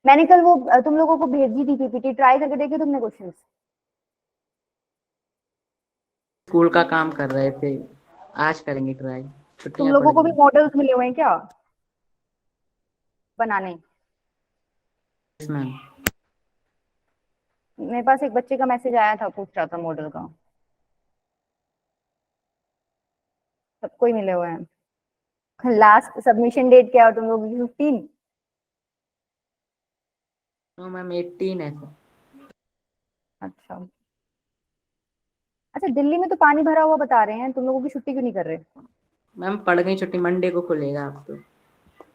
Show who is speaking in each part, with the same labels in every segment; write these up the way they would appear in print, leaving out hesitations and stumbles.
Speaker 1: मैंने कल वो तुम लोगों को भेजी थी पीपीटी, ट्राई करके देखे तुमने क्वेश्चंस?
Speaker 2: स्कूल का काम कर रहे थे, आज करेंगे ट्राई।
Speaker 1: तुम
Speaker 2: छुट्टियां पड़
Speaker 1: लोगों को भी
Speaker 2: गई।
Speaker 1: मॉडल्स मिले हुए हैं क्या बनाने?
Speaker 2: Yes ma'am.
Speaker 1: मेरे पास एक बच्चे का मैसेज आया था, पूछ रहा था मॉडल का। सबको ही मिले हुए हैं। लास्ट सबमिशन डेट क्या है तुम लोगों की? 15?
Speaker 2: तो मैम 18 है सर।
Speaker 1: अच्छा अच्छा, दिल्ली में तो पानी भरा हुआ बता रहे हैं, तुम लोगों की छुट्टी क्यों नहीं कर रहे?
Speaker 2: मैम पड़ गई छुट्टी, मंडे को खुलेगा आप तो।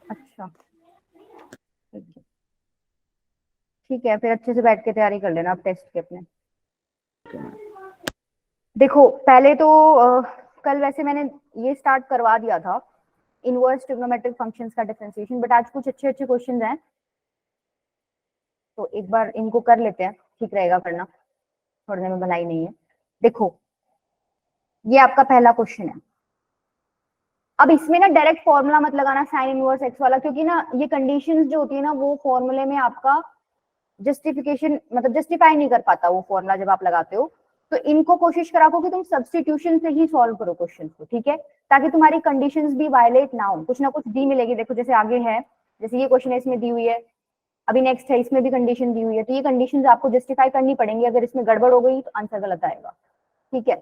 Speaker 1: अच्छा ठीक है, फिर अच्छे से बैठ के तैयारी कर लेना आप टेस्ट के अपने। देखो पहले तो कल वैसे मैंने ये स्टार्ट करवा दिया था, इनवर्स ट्रिग्नोमेट्रिक फंक्शंस का डिफरेंशिएशन, बट आज कुछ अच्छे अच्छे क्वेश्चंस हैं तो एक बार इनको कर लेते हैं, ठीक रहेगा करना, छोड़ने में भलाई नहीं है। देखो ये आपका पहला क्वेश्चन है। अब इसमें ना डायरेक्ट फॉर्मूला मत लगाना साइन इनवर्स एक्स वाला, क्योंकि ना ये कंडीशंस जो होती है ना वो फॉर्मूले में आपका जस्टिफिकेशन मतलब जस्टिफाई नहीं कर पाता वो फॉर्मूला जब आप लगाते हो। तो इनको कोशिश करा कि तुम सब्स्टिट्यूशन से ही सॉल्व करो क्वेश्चन को, ठीक है, ताकि तुम्हारी कंडीशंस भी वायलेट ना हो, कुछ ना कुछ दी मिलेगी। देखो जैसे आगे है, जैसे ये क्वेश्चन है इसमें दी हुई है, अभी नेक्स्ट है इसमें भी कंडीशन दी हुई है, तो ये कंडीशंस आपको जस्टिफाई करनी पड़ेंगी, अगर इसमें गड़बड़ हो गई तो आंसर गलत आएगा, ठीक है।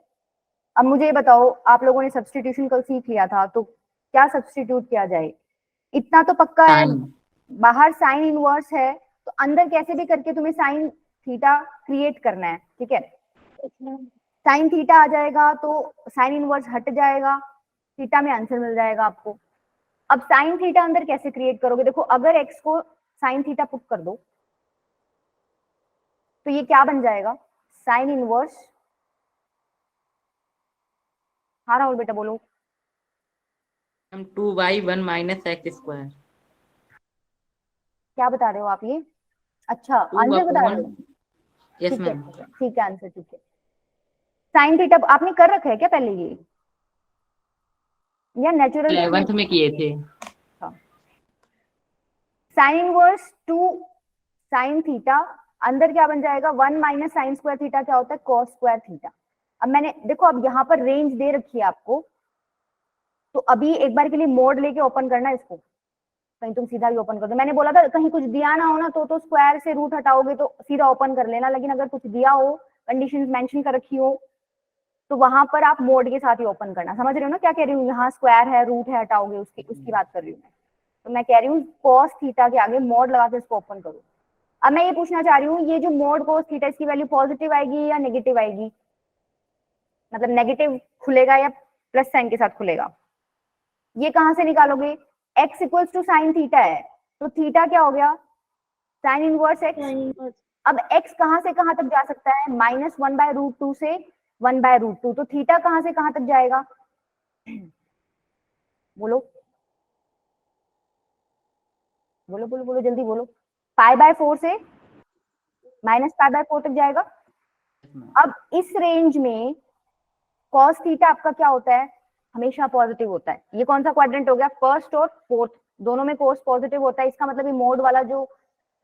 Speaker 1: अब मुझे ये बताओ, आप लोगों ने सब्स्टिट्यूशन कल सीख लिया था, तो क्या सब्स्टिट्यूट किया जाए? इतना तो पक्का है,
Speaker 2: टाइम।
Speaker 1: बाहर साइन इनवर्स है तो अंदर कैसे भी करके तुम्हें साइन थीटा क्रिएट करना है, ठीक है। साइन थीटा आ जाएगा तो साइन इनवर्स हट जाएगा, थीटा में आंसर मिल जाएगा आपको। अब साइन थीटा अंदर कैसे क्रिएट करोगे? देखो अगर एक्स को साइन थीटा पुट कर दो तो ये क्या बन जाएगा? साइन इनवर्स, हाँ राहुल बेटा बोलो।
Speaker 2: Ma'am 2y1 minus x square.
Speaker 1: क्या बता रहे हो आप ये? अच्छा,
Speaker 2: टू
Speaker 1: आंसर बता रहे
Speaker 2: अपॉन।
Speaker 1: हो?
Speaker 2: यस
Speaker 1: ठीक है
Speaker 2: मैम।
Speaker 1: ठीक है, आंसर ठीक है। साइन थीटा आपने कर रखा है क्या पहले ये, या नेचुरल थ्रू?
Speaker 2: 11th में किए थे।
Speaker 1: Sine inverse two sine theta, अंदर क्या बन जाएगा? 1 - साइन स्क्वायर थीटा क्या होता है? Cos square theta. अब मैंने देखो, अब यहाँ पर रेंज दे रखी है आपको, तो अभी एक बार के लिए मोड लेके ओपन करना इसको, कहीं तुम सीधा भी ओपन कर दो। मैंने बोला था कहीं कुछ दिया ना हो ना तो स्क्वायर से रूट हटाओगे तो सीधा ओपन कर लेना, लेकिन अगर कुछ दिया हो, कंडीशन मेंशन कर रखी हो, तो वहां पर आप मोड के साथ ही ओपन करना। समझ रहे हो ना क्या कह रही हूँ? यहाँ स्क्वायर है, रूट है, हटाओगे, उसकी उसकी बात कर रही हूँ मैं। तो मैं कह रही हूँ कॉस थीटा के आगे मोड लगा के इसको ओपन करो। अब मैं ये पूछना चाह रही हूँ, ये जो मोड कोस थीटा, इसकी वैल्यू पॉजिटिव आएगी या नेगेटिव आएगी? मतलब नेगेटिव खुलेगा या प्लस साइन के साथ खुलेगा? ये कहां से निकालोगे? x equals to sine theta है, तो थीटा क्या हो गया? Sine inverse x। अब x कहां से कहां तक जा सकता है? -1/√2 से 1/√2, तो थीटा कहां से कहां तक जाएगा? बोलो बोलो बोलो बोलो, जल्दी बोलो। π/4 से -π/4 तक जाएगा। अब इस रेंज में कॉस थीटा आपका क्या होता है? हमेशा पॉजिटिव होता है। ये कौन सा क्वाड्रेंट हो गया? फर्स्ट और फोर्थ, दोनों में कोस पॉजिटिव होता है। इसका मतलब ये मोड वाला जो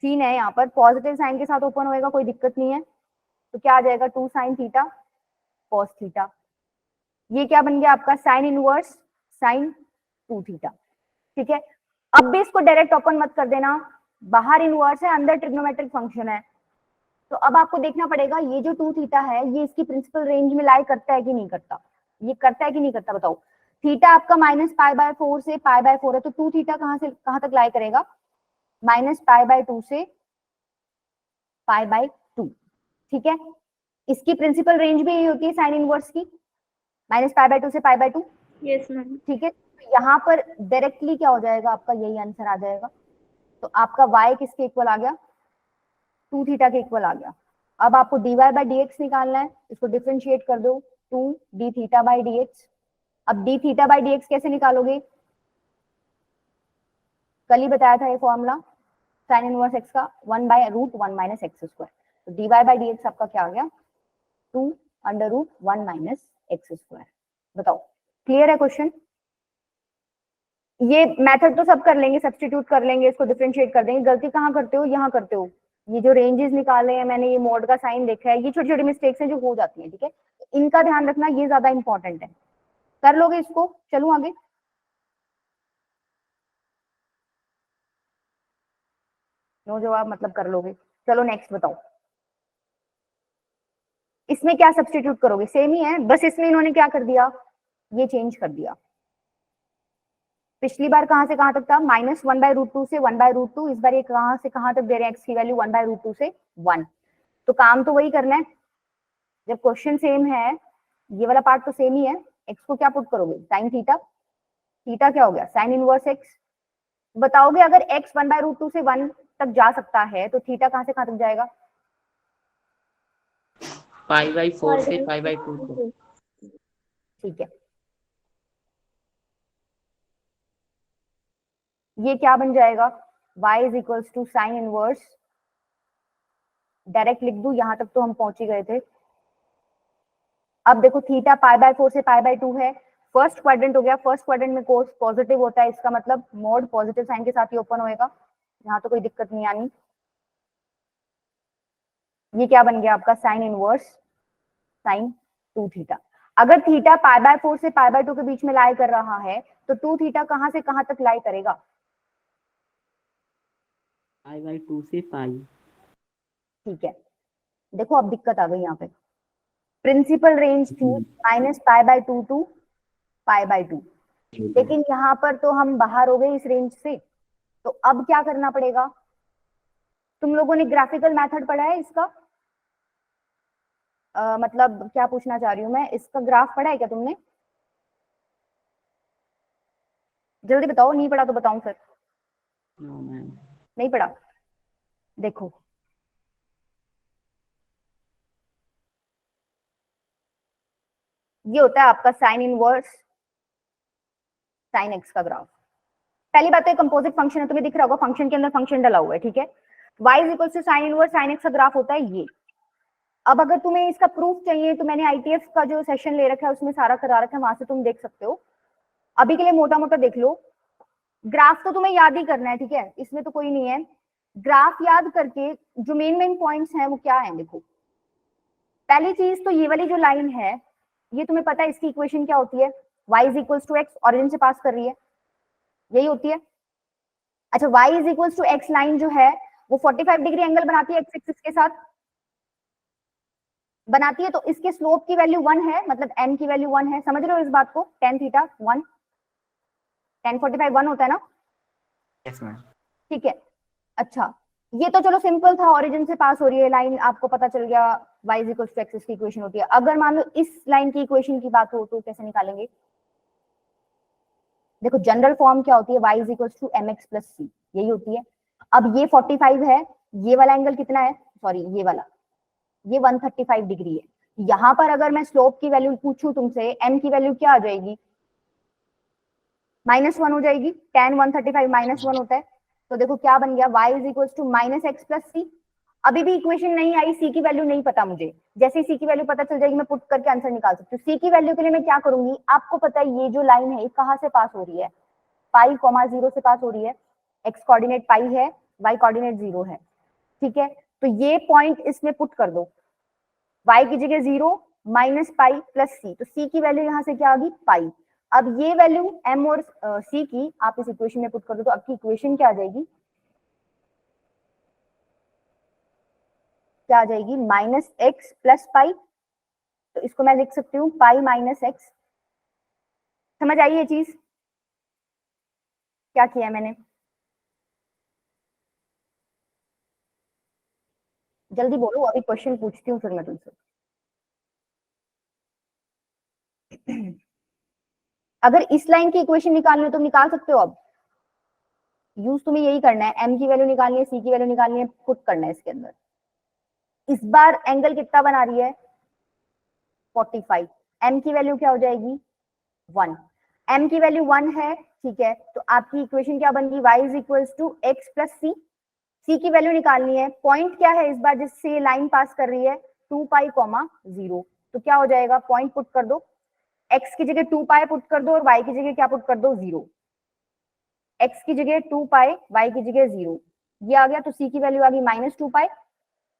Speaker 1: सीन है यहाँ पर पॉजिटिव साइन के साथ ओपन होएगा, कोई दिक्कत नहीं है। तो क्या आ जाएगा? 2 साइन थीटा कॉस थीटा। ये क्या बन गया आपका? साइन इनवर्स साइन 2 थीटा, ठीक है। अब भी इसको डायरेक्ट ओपन मत कर देना, बाहर इनवर्स है, अंदर ट्रिग्नोमेट्रिक फंक्शन है, तो अब आपको देखना पड़ेगा ये जो 2 थीटा है ये इसकी प्रिंसिपल रेंज में लाई करता है कि नहीं करता। ये करता है कि नहीं करता बताओ। थीटा आपका -π/4 से π/4 है, तो 2 थीटा कहां से कहां तक लाई करेगा? -π/2 से π/2, ठीक है। इसकी प्रिंसिपल रेंज भी यही होती है साइन इनवर्स की, -π/2 से π/2।
Speaker 3: Yes ma'am.
Speaker 1: ठीक है, तो यहाँ पर डायरेक्टली क्या हो जाएगा आपका? यही आंसर आ जाएगा। तो आपका y किसके इक्वल आ गया? 2 थीटा के इक्वल आ गया। अब आपको dy/dx निकालना है, इसको डिफरेंशिएट कर दो, 2 d थीटा/dx। अब d थीटा/dx कैसे निकालोगे? कल ही बताया था ये फॉर्मूला साइन इनवर्स x का 1/√1 - x²। तो dy/dx आपका क्या आ गया? 2√1 - x²। बताओ क्लियर है क्वेश्चन? ये मेथड तो सब कर लेंगे, सब्स्टिट्यूट कर लेंगे, इसको डिफरेंशिएट कर देंगे। गलती कहाँ करते हो, यहाँ करते हो। ये जो रेंजेस निकाले हैं मैंने, ये मोड का साइन देखा है, ये छोटी छोटी मिस्टेक्स हैं जो हो जाती हैं, ठीक है, इनका ध्यान रखना, ये ज्यादा इंपॉर्टेंट है। कर लोगे इसको? चलूं आगे? नो जवाब मतलब कर लोगे। चलो नेक्स्ट बताओ, इसमें क्या सब्स्टिट्यूट करोगे? सेम ही है, बस इसमें इन्होंने क्या कर दिया, ये चेंज कर दिया। पिछली बार कहां से कहां तक था, -1/√2 से 1/√2, इस बार ये कहां से कहां तक दे रहे हैं, एक्स की वैल्यू 1/√2 से 1। तो काम तो वही करना है, जब क्वेश्चन सेम है, ये वाला पार्ट तो सेम ही है। एक्स को क्या पुट करोगे, साइन थीटा, थीटा क्या हो गया, साइन इनवर्स एक्स। बताओगे अगर एक्स 1/√2 से 1 तक जा सकता है तो थीटा कहां से कहां तक जाएगा?
Speaker 2: π/4 से π/2 तक।
Speaker 1: ठीक है, ये क्या बन जाएगा, y is equals to sine inverse, direct लिख दूं, यहां तक तो हम पहुंच ही गए थे। अब देखो थीटा π/4 से π/2 है, फर्स्ट क्वाड्रेंट हो गया, फर्स्ट क्वाड्रेंट में कोस पॉजिटिव होता है, इसका मतलब मोड पॉजिटिव साइन के साथ ही ओपन होएगा, यहाँ तो कोई दिक्कत नहीं आनी। ये क्या बन गया आपका, साइन इनवर्स साइन 2 थीटा। अगर थीटा π/4 से π/2 के बीच में लाई कर रहा है तो 2 थीटा कहां से कहां तक लाई करेगा?
Speaker 2: π/2 से π।
Speaker 1: ठीक है, देखो अब दिक्कत आ गई यहाँ पे, प्रिंसिपल रेंज थी -π/2 टू π/2, लेकिन यहाँ पर तो हम बाहर हो गए इस रेंज से, तो अब क्या करना पड़ेगा? तुम लोगों ने ग्राफिकल मेथड पढ़ा है इसका? मतलब क्या पूछना चाह रही हूँ मैं, इसका ग्राफ पढ़ा है क्या तुमने? जल्दी बताओ, नहीं पढ़ा तो बताऊं फिर।
Speaker 2: No ma'am.
Speaker 1: नहीं पढ़ा? देखो ये होता है आपका साइन इनवर्स साइन एक्स का ग्राफ। पहली बात तो ये कंपोजिट फंक्शन है, तुम्हें दिख रहा होगा फंक्शन के अंदर फंक्शन डला हुआ है, ठीक है। y is equal to sine inverse sine x का ग्राफ होता है ये। अब अगर तुम्हें इसका प्रूफ चाहिए तो मैंने आईटीएफ का जो सेशन ले रखा है उसमें सारा करा रखा है, वहां से तुम देख सकते हो। अभी के लिए मोटा मोटा देख लो, ग्राफ तो तुम्हें याद ही करना है, ठीक है, इसमें तो कोई नहीं है। ग्राफ याद करके जो मेन मेन पॉइंट्स हैं वो क्या है, देखो पहली चीज तो ये वाली जो लाइन है, ये तुम्हें पता है इसकी इक्वेशन क्या होती है, y is equal to x, origin से पास कर रही है, यही होती है। अच्छा y is equal to x line जो है वो 45 डिग्री एंगल बनाती है एक्स एक्सिस के साथ, बनाती है, तो इसके स्लोप की वैल्यू 1 है, मतलब m की वैल्यू 1 है, समझ रहे हो इस बात को, tan थीटा 1, tan 45 1 होता है ना?
Speaker 2: Yes ma'am.
Speaker 1: ठीक है, अच्छा ये तो चलो सिंपल था, ओरिजिन से पास हो रही है लाइन, आपको पता चल गया y is equal to x की इक्वेशन होती है। अगर मान लो इस लाइन की इक्वेशन की बात हो तो कैसे निकालेंगे? देखो जनरल फॉर्म क्या होती है, y is equal to mx plus c, यही होती है। अब ये 45 है, ये वाला एंगल कितना है, सॉरी ये वाला, ये 135 डिग्री है। यहां पर अगर मैं स्लोप की वैल्यू पूछूं तुमसे, m की वैल्यू क्या आ जाएगी, -1 हो जाएगी, tan 135 -1 होता है, तो देखो क्या बन गया, y is equal to -x plus c. अभी भी इक्वेशन नहीं आई, सी की वैल्यू नहीं पता मुझे, जैसे सी की वैल्यू पता चल जाएगी मैं पुट करके आंसर निकाल सकती हूँ। सी की वैल्यू के लिए मैं क्या करूंगी, आपको पता है ये जो लाइन है कहां से पास हो रही है, π, 0 से पास हो रही है, x कोऑर्डिनेट पाई है, y कोऑर्डिनेट 0 है, ठीक है, तो ये पॉइंट इसमें पुट कर दो, y की जगह 0 -π प्लस सी, तो सी की वैल्यू यहाँ से क्या आ गई, पाई। अब ये वैल्यू m और c की आप इस इक्वेशन में पुट कर दो, तो आपकी इक्वेशन क्या आ जाएगी, क्या आ जाएगी, -x प्लस पाई, तो इसको मैं लिख सकती हूँ पाई -x। समझ आई ये चीज, क्या किया मैंने? जल्दी बोलो, अभी क्वेश्चन पूछती हूँ फिर मैं तुमसे। अगर इस लाइन की इक्वेशन निकालनी हो तो निकाल सकते हो। अब यूज तुम्हें यही करना है, m की वैल्यू निकालनी है, c की वैल्यू निकालनी है, पुट करना है इसके अंदर। इस बार एंगल कितना बना रही है, 45, m की वैल्यू क्या हो जाएगी, 1, m की वैल्यू 1 है, ठीक है, तो आपकी इक्वेशन क्या बन गई, y is equal to x plus सी। सी की वैल्यू निकालनी है, पॉइंट क्या है इस बार जिससे ये लाइन पास कर रही है, 2π, 0, तो क्या हो जाएगा, पॉइंट पुट कर दो, x की जगह 2π पुट कर दो और y की जगह क्या पुट कर दो, 0। x की जगह 2 पाई, y की जगह 0, ये आ गया, तो c की वैल्यू आ गई -2 पाई।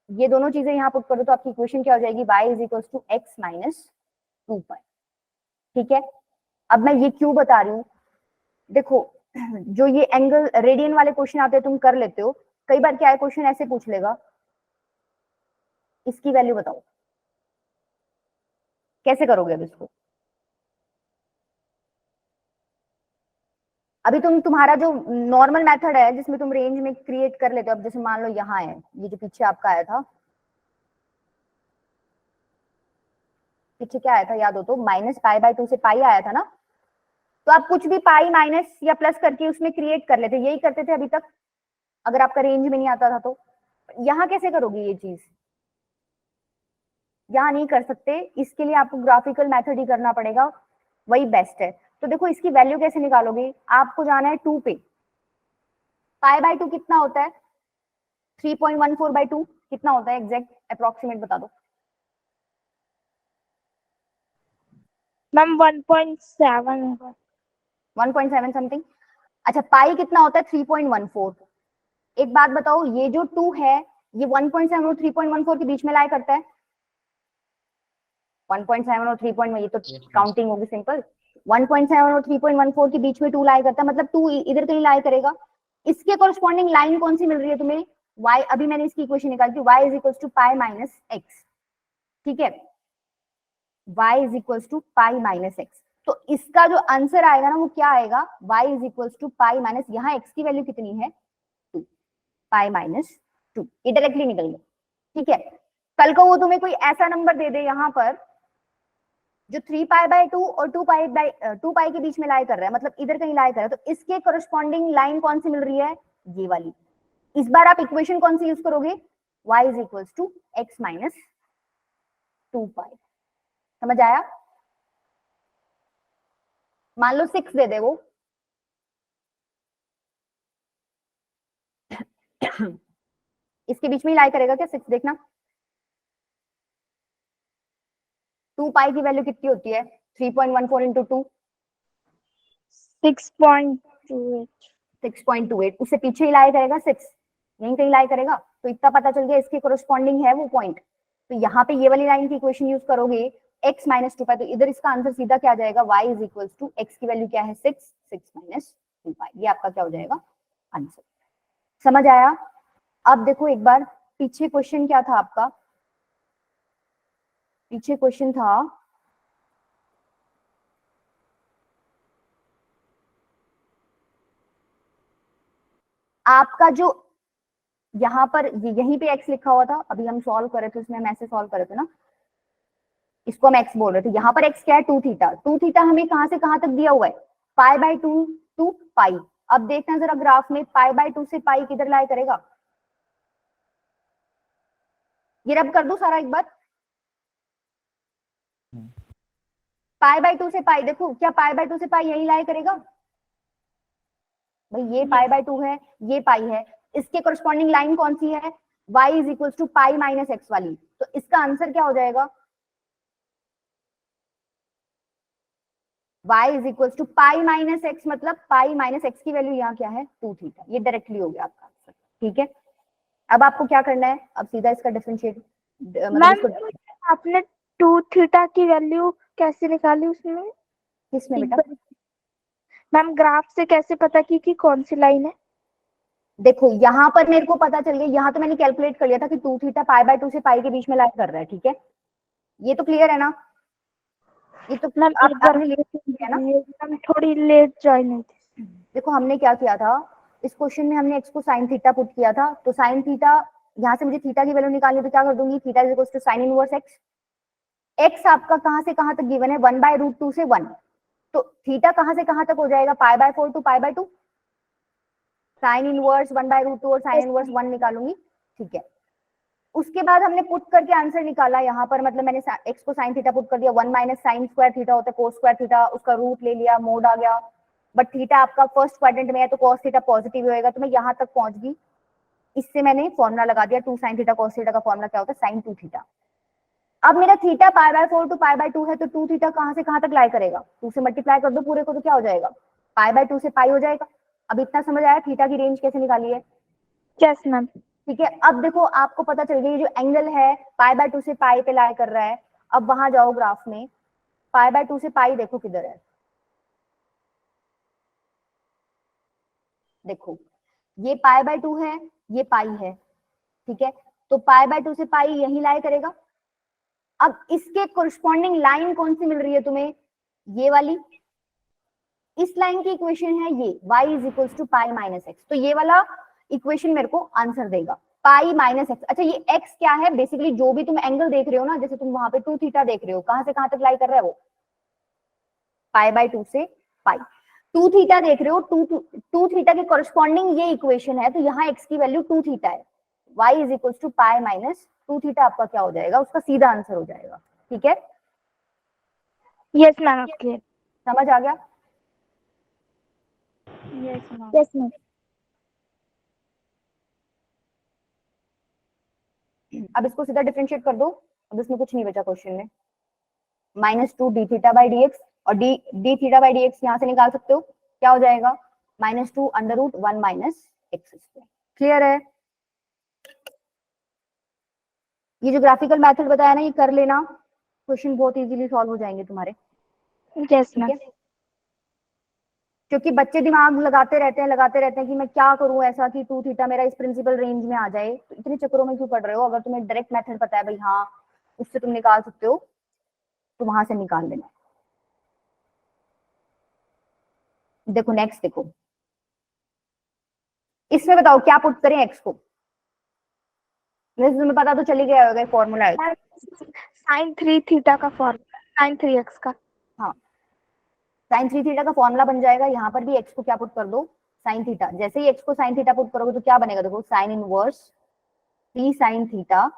Speaker 1: ये दोनों चीजें यहाँ पुट करो तो आपकी इक्वेशन क्या हो जाएगी, y is equals to x minus 2 pi. ठीक है, अब मैं ये क्यों बता रही हूँ, देखो जो ये एंगल रेडियन वाले क्वेश्चन आते हैं तुम कर लेते हो, कई बार क्या है क्वेश्चन ऐसे पूछ लेगा, इसकी वैल्यू बताओ, कैसे करोगे अब इसको। अभी तुम्हारा जो नॉर्मल मेथड है जिसमें तुम रेंज में क्रिएट कर लेते हो, अब जैसे मान लो यहाँ है, ये जो पीछे आपका आया था, पीछे क्या आया था याद हो तो, -π/2 से पाई आया था ना, तो आप कुछ भी पाई माइनस या प्लस करके उसमें क्रिएट कर लेते, यही करते थे अभी तक, अगर आपका रेंज में नहीं आता था तो। यहाँ कैसे करोगे ये चीज, यहाँ नहीं कर सकते, इसके लिए आपको ग्राफिकल मेथड ही करना पड़ेगा, वही बेस्ट है। तो देखो इसकी वैल्यू कैसे निकालोगे, आपको जाना है 2 पे, π/2 कितना होता है, 3.14/2 कितना होता है, एग्जैक्ट अप्रोक्सीमेट बता दो।
Speaker 3: Ma'am 1.7
Speaker 1: 1.7 something. अच्छा पाई कितना होता है, 3.14। एक बात बताओ, ये जो 2 है, ये 1.7 और 3.14 के बीच में लाई करता है, 1.7 और 3. में, ये तो काउंटिंग होगी सिंपल, 1.7 और 3.14 के बीच में 2 लाई करता है, मतलब 2 इधर कहीं लाई करेगा। इसके कॉरस्पॉन्डिंग लाइन कौन सी मिल रही है तुम्हें, y, अभी मैंने इसकी इक्वेशन निकाली थी, y is equals to pi minus x. ठीक है, y is equals to pi minus x, तो इसका जो आंसर आएगा ना वो क्या आएगा, y is equals to pi minus, यहाँ x की वैल्यू कितनी है 2, पाई माइनस 2, ये डायरेक्टली निकल गया। ठीक है, कल को वो तुम्हें कोई ऐसा नंबर दे दे यहाँ पर जो 3π/2 और 2 पाई के बीच में लाई कर रहा है, मतलब इधर कहीं लाई कर रहा है, तो इसके करस्पॉन्डिंग लाइन कौन सी मिल रही है, ये वाली। इस बार आप इक्वेशन कौन सी यूज करोगे, y is equals to x minus 2 pi. समझ आया, मान लो 6 दे दे वो, इसके बीच में ही लाई करेगा क्या 6, देखना 2 पाई की वैल्यू कितनी होती है, 3.14 इंटू 2,
Speaker 3: 6.28
Speaker 1: 6.28, उससे पीछे ही लाई करेगा 6, यहीं कहीं लाई करेगा, तो इतना पता चल गया इसके कोरस्पॉन्डिंग है वो पॉइंट। तो यहाँ पे ये वाली लाइन की इक्वेशन यूज करोगे, x माइनस 2 पाई, तो इधर इसका आंसर सीधा क्या जाएगा, y is equals to x की वैल्यू क्या है 6 माइनस 2 पाई, ये आपका क्या हो जाएगा आंसर। समझ आया। अब देखो एक बार पीछे क्वेश्चन क्या था आपका, पीछे क्वेश्चन था आपका जो यहाँ पर यहीं पे x लिखा हुआ था, अभी हम सॉल्व कर रहे थे, उसमें हम ऐसे सॉल्व कर रहे थे ना, इसको हम x बोल रहे थे, यहाँ पर x क्या है 2 थीटा, 2 थीटा हमें कहां से कहां तक दिया हुआ है, π/2 टू पाई। अब देखना जरा ग्राफ में, π/2 से पाई किधर लाई करेगा, ये रब कर दो सारा एक बार, π/2 से पाई, देखो क्या π/2 से पाई यही लाई करेगा, भाई ये π/2 है, ये पाई है, इसके कोरस्पॉन्डिंग लाइन कौन सी है, y is equal to pi minus x वाली, तो इसका आंसर क्या हो जाएगा, y is equal to pi minus x, मतलब पाई माइनस एक्स की वैल्यू यहाँ क्या है 2 थीटा, ये डायरेक्टली हो गया आपका आंसर। ठीक है, अब आपको क्या करना है, अब सीधा इसका डिफरेंशिएट, मतलब इसको
Speaker 3: आपने 2 थीटा की वैल्यू कैसे निकाली उसमें,
Speaker 1: किसमें बेटा,
Speaker 3: मैम ग्राफ से कैसे पता की कि कौन सी लाइन है,
Speaker 1: देखो यहाँ पर मेरे को पता चल गया, यहाँ तो मैंने कैलकुलेट कर लिया था कि 2 थीटा π/2 से पाई के बीच में लाई कर रहा है। ठीक है, ये तो क्लियर है ना, ये तो
Speaker 3: मैम एक बार
Speaker 1: आपने लिया ना,
Speaker 3: मैम थोड़ी लेट ज्वाइन हुई थी।
Speaker 1: देखो हमने क्या किया था, इस क्वेश्चन में हमने x को sin थीटा पुट किया था, तो sin थीटा, यहाँ से मुझे थीटा की वैल्यू निकालनी, तो क्या कर दूंगी, theta is equal to sine inverse x, x आपका कहां से कहां तक गिवन है, 1/√2 से 1, तो थीटा कहां से कहां तक हो जाएगा, π/4 टू π/2, साइन इनवर्स 1/√2 और साइन इनवर्स 1 निकालूंगी। ठीक है, उसके बाद हमने पुट करके आंसर निकाला यहाँ पर, मतलब मैंने x को sin थीटा पुट कर दिया, 1 माइनस साइन स्क्वायर थीटा होता है कोस स्क्वायर थीटा, उसका रूट ले लिया, मोड आ गया, बट थीटा आपका फर्स्ट क्वाड्रेंट में है तो cos थीटा पॉजिटिव होएगा, तो मैं यहाँ तक पहुंच गई, इससे मैंने फॉर्मुला लगा दिया 2 sin थीटा cos थीटा का फॉर्मुला क्या होता है sin 2 थीटा। अब मेरा थीटा π/4 टू π/2 है, तो 2 थीटा कहां से कहां तक लाई करेगा, 2 से मल्टीप्लाई कर दो पूरे को, तो क्या हो जाएगा, π/2 से पाई हो जाएगा, अब इतना समझ आया थीटा की रेंज कैसे निकाली है?
Speaker 3: Yes ma'am.
Speaker 1: ठीक है, अब देखो आपको पता चल गया ये जो एंगल है π/2 से पाई पे लाई कर रहा है। अब वहां जाओ ग्राफ में, π/2 से पाई देखो किधर है। देखो ये π/2 है, ये पाई है, ठीक है, तो π/2 से पाई यही लाई करेगा। अब इसके कोरिस्पॉन्डिंग लाइन कौन सी मिल रही है तुम्हें? ये वाली। इस लाइन की इक्वेशन है ये y is equal to pi minus x, तो ये वाला इक्वेशन मेरे को आंसर देगा पाई माइनस एक्स। अच्छा ये x क्या है? बेसिकली जो भी तुम एंगल देख रहे हो ना, जैसे तुम वहां पे 2 थीटा देख रहे हो, कहां से कहां तक लाई कर रहा है वो? π/2 से पाई। 2 थीटा देख रहे हो, 2 थीटा के कोरिस्पॉन्डिंग ये इक्वेशन है, तो यहाँ x की वैल्यू 2 थीटा है, y is equal to pi minus 2 theta आपका क्या हो जाएगा? उसका सीधा आंसर हो जाएगा। ठीक है,
Speaker 3: यस मैम, ओके।
Speaker 1: समझ आ गया?
Speaker 3: Yes ma'am. Yes ma'am.
Speaker 1: अब इसको सीधा डिफरेंशिएट कर दो, अब इसमें कुछ नहीं बचा क्वेश्चन में। -2 d theta by d x, और d theta by d x यहाँ से निकाल सकते हो, क्या हो जाएगा? -2 √1 माइनस एक्स स्क्वायर। क्लियर है? ये जो ग्राफिकल मेथड बताया ना, ये कर लेना, क्वेश्चन बहुत इजीली सॉल्व हो जाएंगे तुम्हारे।
Speaker 3: यस
Speaker 1: ठीक
Speaker 3: मैम।
Speaker 1: है, क्योंकि बच्चे दिमाग लगाते रहते हैं कि मैं क्या करूं ऐसा कि 2 थीटा मेरा इस प्रिंसिपल रेंज में आ जाए। तो इतने चक्करों में क्यों पड़ रहे हो? अगर तुम्हें डायरेक्ट मेथड पता है भाई, हाँ उससे तुम निकाल सकते हो, तो वहां से निकाल लेना। देखो नेक्स्ट देखो, इसमें बताओ क्या पुट करें एक्स को? वैसे तुम्हें पता तो चली गया होगा फॉर्मूला है।
Speaker 3: साइन 3 थीटा का फॉर्मूला, साइन 3 एक्स का।
Speaker 1: हाँ, साइन 3 थीटा का फॉर्मूला बन जाएगा। यहाँ पर भी एक्स को क्या पुट कर दो? Sine theta. जैसे ही एक्स को साइन थीटा पुट करोगे तो क्या बनेगा? देखो sine inverse 3 sine theta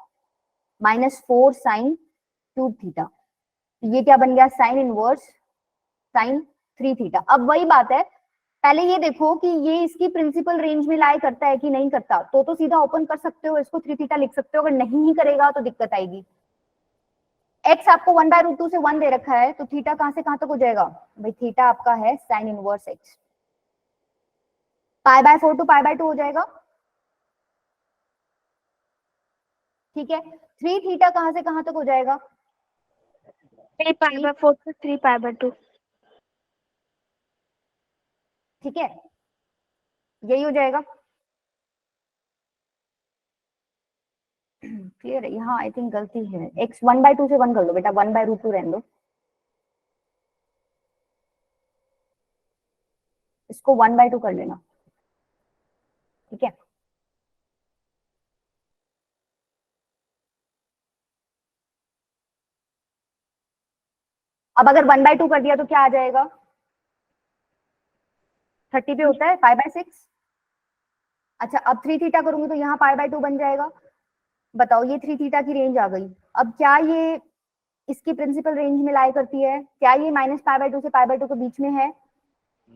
Speaker 1: -4 sine 2 theta, ये क्या बन गया? Sine inverse sine 3 theta. अब वही बात है, पहले ये देखो कि ये इसकी प्रिंसिपल रेंज में लाई करता है कि नहीं करता, तो सीधा ओपन कर सकते हो, इसको 3 थीटा लिख सकते हो। अगर नहीं ही करेगा तो दिक्कत आएगी। एक्स आपको 1/√2 से 1 दे रखा है, तो थीटा कहां से कहां तक हो जाएगा? भाई थीटा आपका है साइन इनवर्स एक्स, π/4 टू π/2 हो जाएगा। ठीक है, 3 थीटा कहां से कहां तक हो जाएगा?
Speaker 3: 3 π/4 to 3 π/2।
Speaker 1: ठीक है, यही हो जाएगा। क्लियर है? यहाँ आई थिंक गलती है, एक्स 1/2 से 1 कर लो बेटा, 1/√2 रहने दो, इसको 1/2 कर लेना। ठीक है, अब अगर 1/2 कर दिया तो क्या आ जाएगा? 30 पे होता है π/6। अच्छा अब 3 थीटा करूंगी तो यहाँ π/2 बन जाएगा। बताओ ये 3 थीटा की रेंज आ गई। अब क्या ये इसकी प्रिंसिपल रेंज में लाई करती है? क्या ये -π/2 से π/2 के बीच में है?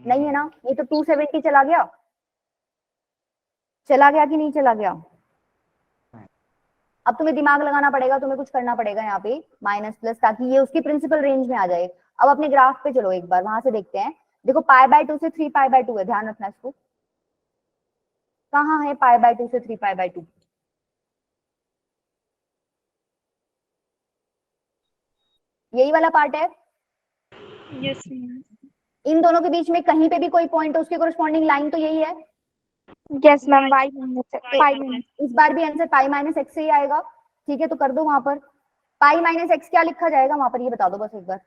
Speaker 1: नहीं है ना, ये तो 270 चला गया, चला गया कि नहीं चला गया? अब तुम्हें दिमाग लगाना पड़ेगा, तुम्हें कुछ करना पड़ेगा यहाँ पे माइनस प्लस, ताकि ये उसकी प्रिंसिपल रेंज में आ जाए। अब अपने ग्राफ पे चलो एक बार, वहां से देखते हैं। देखो π/2 से 3 π/2 है, ध्यान रखना इसको। कहाँ है π/2 से 3 π/2? यही वाला पार्ट है।
Speaker 3: यस
Speaker 1: इन दोनों के बीच में कहीं पे भी कोई पॉइंट है, उसके कोरिस्पॉन्डिंग लाइन तो यही है।
Speaker 3: यस मैम, y माइनस
Speaker 1: इस बार भी आंसर π-x से ही आएगा। ठीक है, तो कर दो वहां पर π-x, क्या लिखा जाएगा वहां पर, ये बता दो बस एक बार।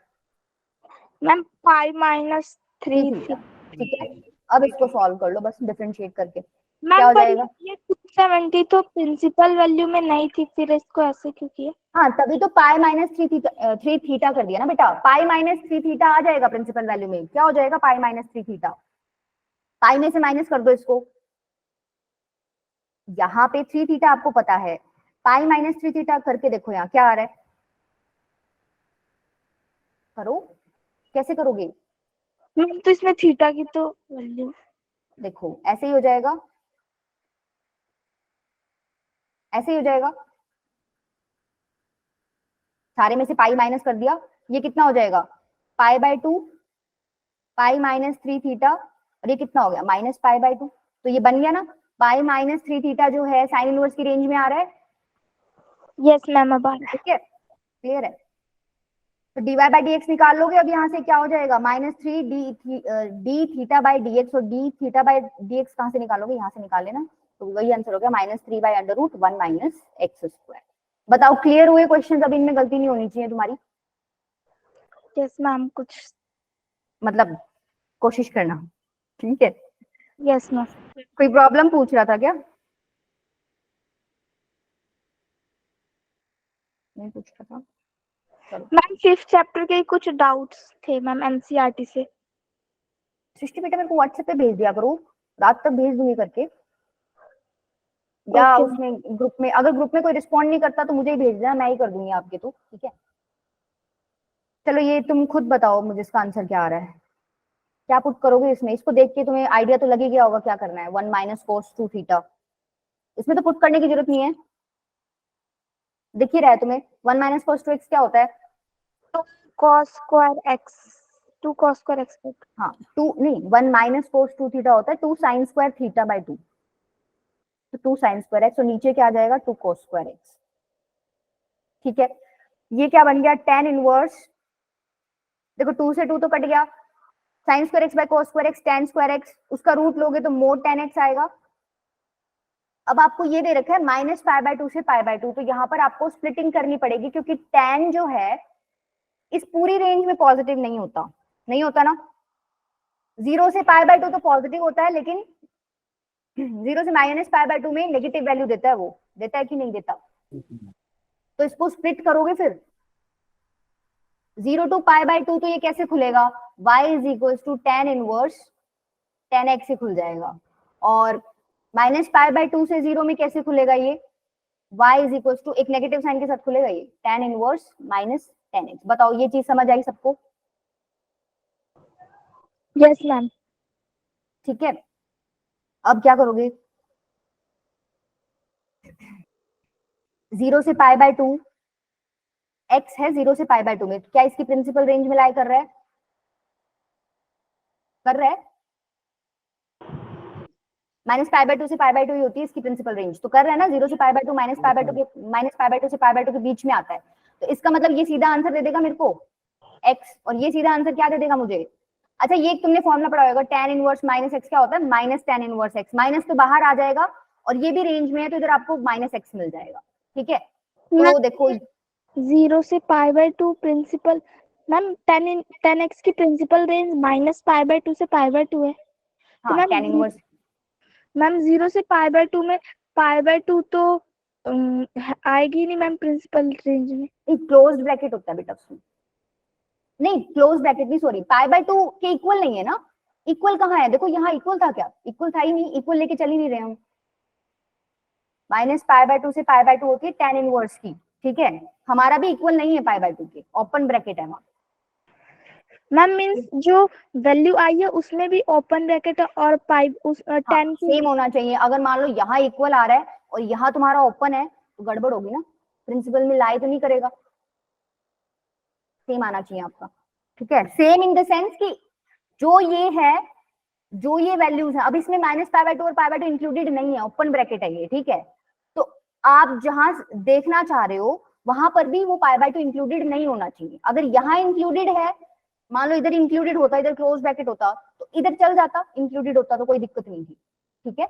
Speaker 3: Ma'am π-3
Speaker 1: theta. ठीक है, अब इसको सॉल्व कर लो बस डिफरेंशिएट करके। क्या
Speaker 3: मैम
Speaker 1: हो
Speaker 3: पर
Speaker 1: जाएगा?
Speaker 3: ये 270 तो प्रिंसिपल वैल्यू में नहीं थी, फिर इसको ऐसे क्यों किया?
Speaker 1: हाँ तभी तो π-3 थीटा कर दिया ना बेटा। π-3 थीटा आ जाएगा प्रिंसिपल वैल्यू में। क्या हो जाएगा? π-3 थीटा। पाई में से माइनस कर दो इसको, यहाँ पे 3 थीटा आपको पता है, π-3 थीटा करके देखो यहाँ क्या आ रहा है। करो, कैसे करोगे?
Speaker 3: मैम तो इसमें थीटा की तो वैल्यू,
Speaker 1: देखो ऐसे ही हो जाएगा, ऐसे ही हो जाएगा। सारे में से पाई माइनस कर दिया, ये कितना हो जाएगा? π/2 π-3 थीटा और ये कितना हो गया माइनस पाई बाय 2, तो ये बन गया ना पाई माइनस 3 थीटा जो है साइन इनवर्स की रेंज में आ रहा है।
Speaker 3: यस मैम अब आ रहा है।
Speaker 1: ठीक है, क्लियर है। तो dy बाई dx निकाल लोगे, अब यहाँ से क्या हो जाएगा minus 3 d theta by d x, और d theta by d x कहाँ से निकालोगे, यहाँ से निकाल लेना, तो वही आंसर हो गया minus 3 by under root 1 minus x square. बताओ क्लियर हुए क्वेश्चन, अब इनमें गलती नहीं होनी चाहिए तुम्हारी,
Speaker 3: यस मैम कुछ।
Speaker 1: मतलब कोशिश करना, ठीक है।
Speaker 3: Yes ma'am.
Speaker 1: कोई प्रॉब्लम पूछ रहा था क्या? नहीं पूछ रहा था। चलो
Speaker 3: मैम 5th चैप्टर के कुछ डाउट्स थे मैम एनसीईआरटी से।
Speaker 1: सृष्टि बेटा मेरे को व्हाट्सएप पे भेज दिया करो, रात तक भेज दूंगी करके, या
Speaker 3: ओके।
Speaker 1: उसमें ग्रुप में, अगर ग्रुप में कोई रिस्पॉन्ड नहीं करता तो मुझे ही भेज देना, मैं ही कर दूंगी आपके, तो ठीक है। चलो ये तुम खुद बताओ मुझे इसका आंसर क्या आ रहा है, क्या पुट करोगे इसमें, इसको देख के तुम्हें आइडिया तो लग ही गया होगा क्या करना है। 1 माइनस कोस 2 थीटा, इसमें तो पुट करने की जरूरत नहीं है, दिख ही रहा है तुम्हें। 1 माइनस कोस 2 एक्स क्या होता है?
Speaker 3: 2 cos square x, 2 cos square x.
Speaker 1: हाँ 2 नहीं, 1 माइनस कोस 2 थीटा होता है 2 साइन स्क्वायर थीटा बाई 2, तो 2 साइन स्क्वायर एक्स, और नीचे क्या आ जाएगा 2 कोस स्क्वायर एक्स। ठीक है, ये क्या बन गया tan इनवर्स, देखो 2 से 2 तो कट गया, sine square x by cos square x tan square x, उसका रूट लोगे तो मोड tan एक्स आएगा। अब आपको ये दे रखा है माइनस पाई बाय 2 से पाई बाय 2, तो यहाँ पर आपको स्प्लिटिंग करनी पड़ेगी, क्योंकि tan जो है इस पूरी रेंज में पॉजिटिव नहीं होता, नहीं होता ना, 0 से पाई बाय 2 तो पॉजिटिव होता है, लेकिन 0 से माइनस पाई बाय 2 में नेगेटिव वैल्यू देता है, वो देता है कि नहीं देता, तो इसको स्प्लिट करोगे फिर 0 टू पाई बाय 2, तो ये कैसे खुलेगा, y is equal to tan inverse tan x से खुल जाएगा, और माइनस पाई बाय 2 से 0 में कैसे खुलेगा ये, y इज इक्वल टू एक नेगेटिव साइन के साथ खुलेगा ये tan inverse minus tan x। बताओ ये चीज समझ आई सबको?
Speaker 3: Yes ma'am.
Speaker 1: ठीक है, अब क्या करोगे, 0 से पाई बाय 2 x है 0 से पाई बाय 2 में, तो क्या इसकी प्रिंसिपल रेंज में लाई कर रहा है, कर रहा है, माइनस पाई बाय 2 से पाई बाय 2 ही होती है इसकी प्रिंसिपल रेंज, तो कर रहा है ना, 0 से pi by 2 minus pi by 2 के माइनस पाई बाय 2 से पाई बाय 2 के बीच में आता है, तो इसका मतलब ये सीधा आंसर दे देगा मेरे को x, और ये सीधा आंसर क्या दे देगा मुझे। अच्छा ये तुमने फॉर्मूला पढ़ा होगा tan इनवर्स माइनस x क्या होता है, minus tan inverse x, minus तो बाहर आ जाएगा और ये भी रेंज में है, तो इधर आपको माइनस x मिल जाएगा। ठीक है, तो देखो
Speaker 3: 0 से pi by 2 principal ma'am tan x की principal range minus pi by 2 से पाई बाय 2 है, तो
Speaker 1: हाँ tan इनवर्स
Speaker 3: मैम 0 से पाई बाय 2 में पाई बाय 2 तो आएगी नहीं मैम प्रिंसिपल रेंज में।
Speaker 1: क्लोज्ड ब्रैकेट होता है बेटा उसमें, नहीं क्लोज ब्रैकेट नहीं, सॉरी पाई बाय 2 के इक्वल नहीं है ना, इक्वल कहाँ है, देखो यहाँ इक्वल था क्या, इक्वल था ही नहीं, इक्वल लेके चल ही नहीं रहे हम, माइनस पाई बाय 2 से पाई बाय 2 होती है tan इनवर्स की, ठीक है, हमारा भी इक्वल नहीं है पाई बाय 2 के, ओपन ब्रैकेट है वहां।
Speaker 3: मैम मींस जो वैल्यू आई है उसमें भी ओपन ब्रैकेट और पाई उस
Speaker 1: हाँ,
Speaker 3: 10 की
Speaker 1: सेम होना चाहिए, अगर मान लो यहाँ इक्वल आ रहा है और यहाँ तुम्हारा ओपन है तो गड़बड़ होगी ना, प्रिंसिपल में लाई तो नहीं करेगा, सेम आना चाहिए आपका। ठीक है, सेम इन द सेंस कि जो ये है, जो ये वैल्यूज है, अब इसमें माइनस पाई बाय 2 और पाई बाय 2 इंक्लूडेड नहीं है, ओपन ब्रैकेट है ये, ठीक है, तो आप जहां देखना चाह रहे हो वहां पर भी वो पाई बाय 2 इंक्लूडेड नहीं होना चाहिए, अगर यहाँ इंक्लूडेड है, मान लो इधर इंक्लूडेड होता, इधर क्लोज ब्रैकेट होता तो इधर चल जाता, इंक्लूडेड होता तो कोई दिक्कत नहीं थी। ठीक है,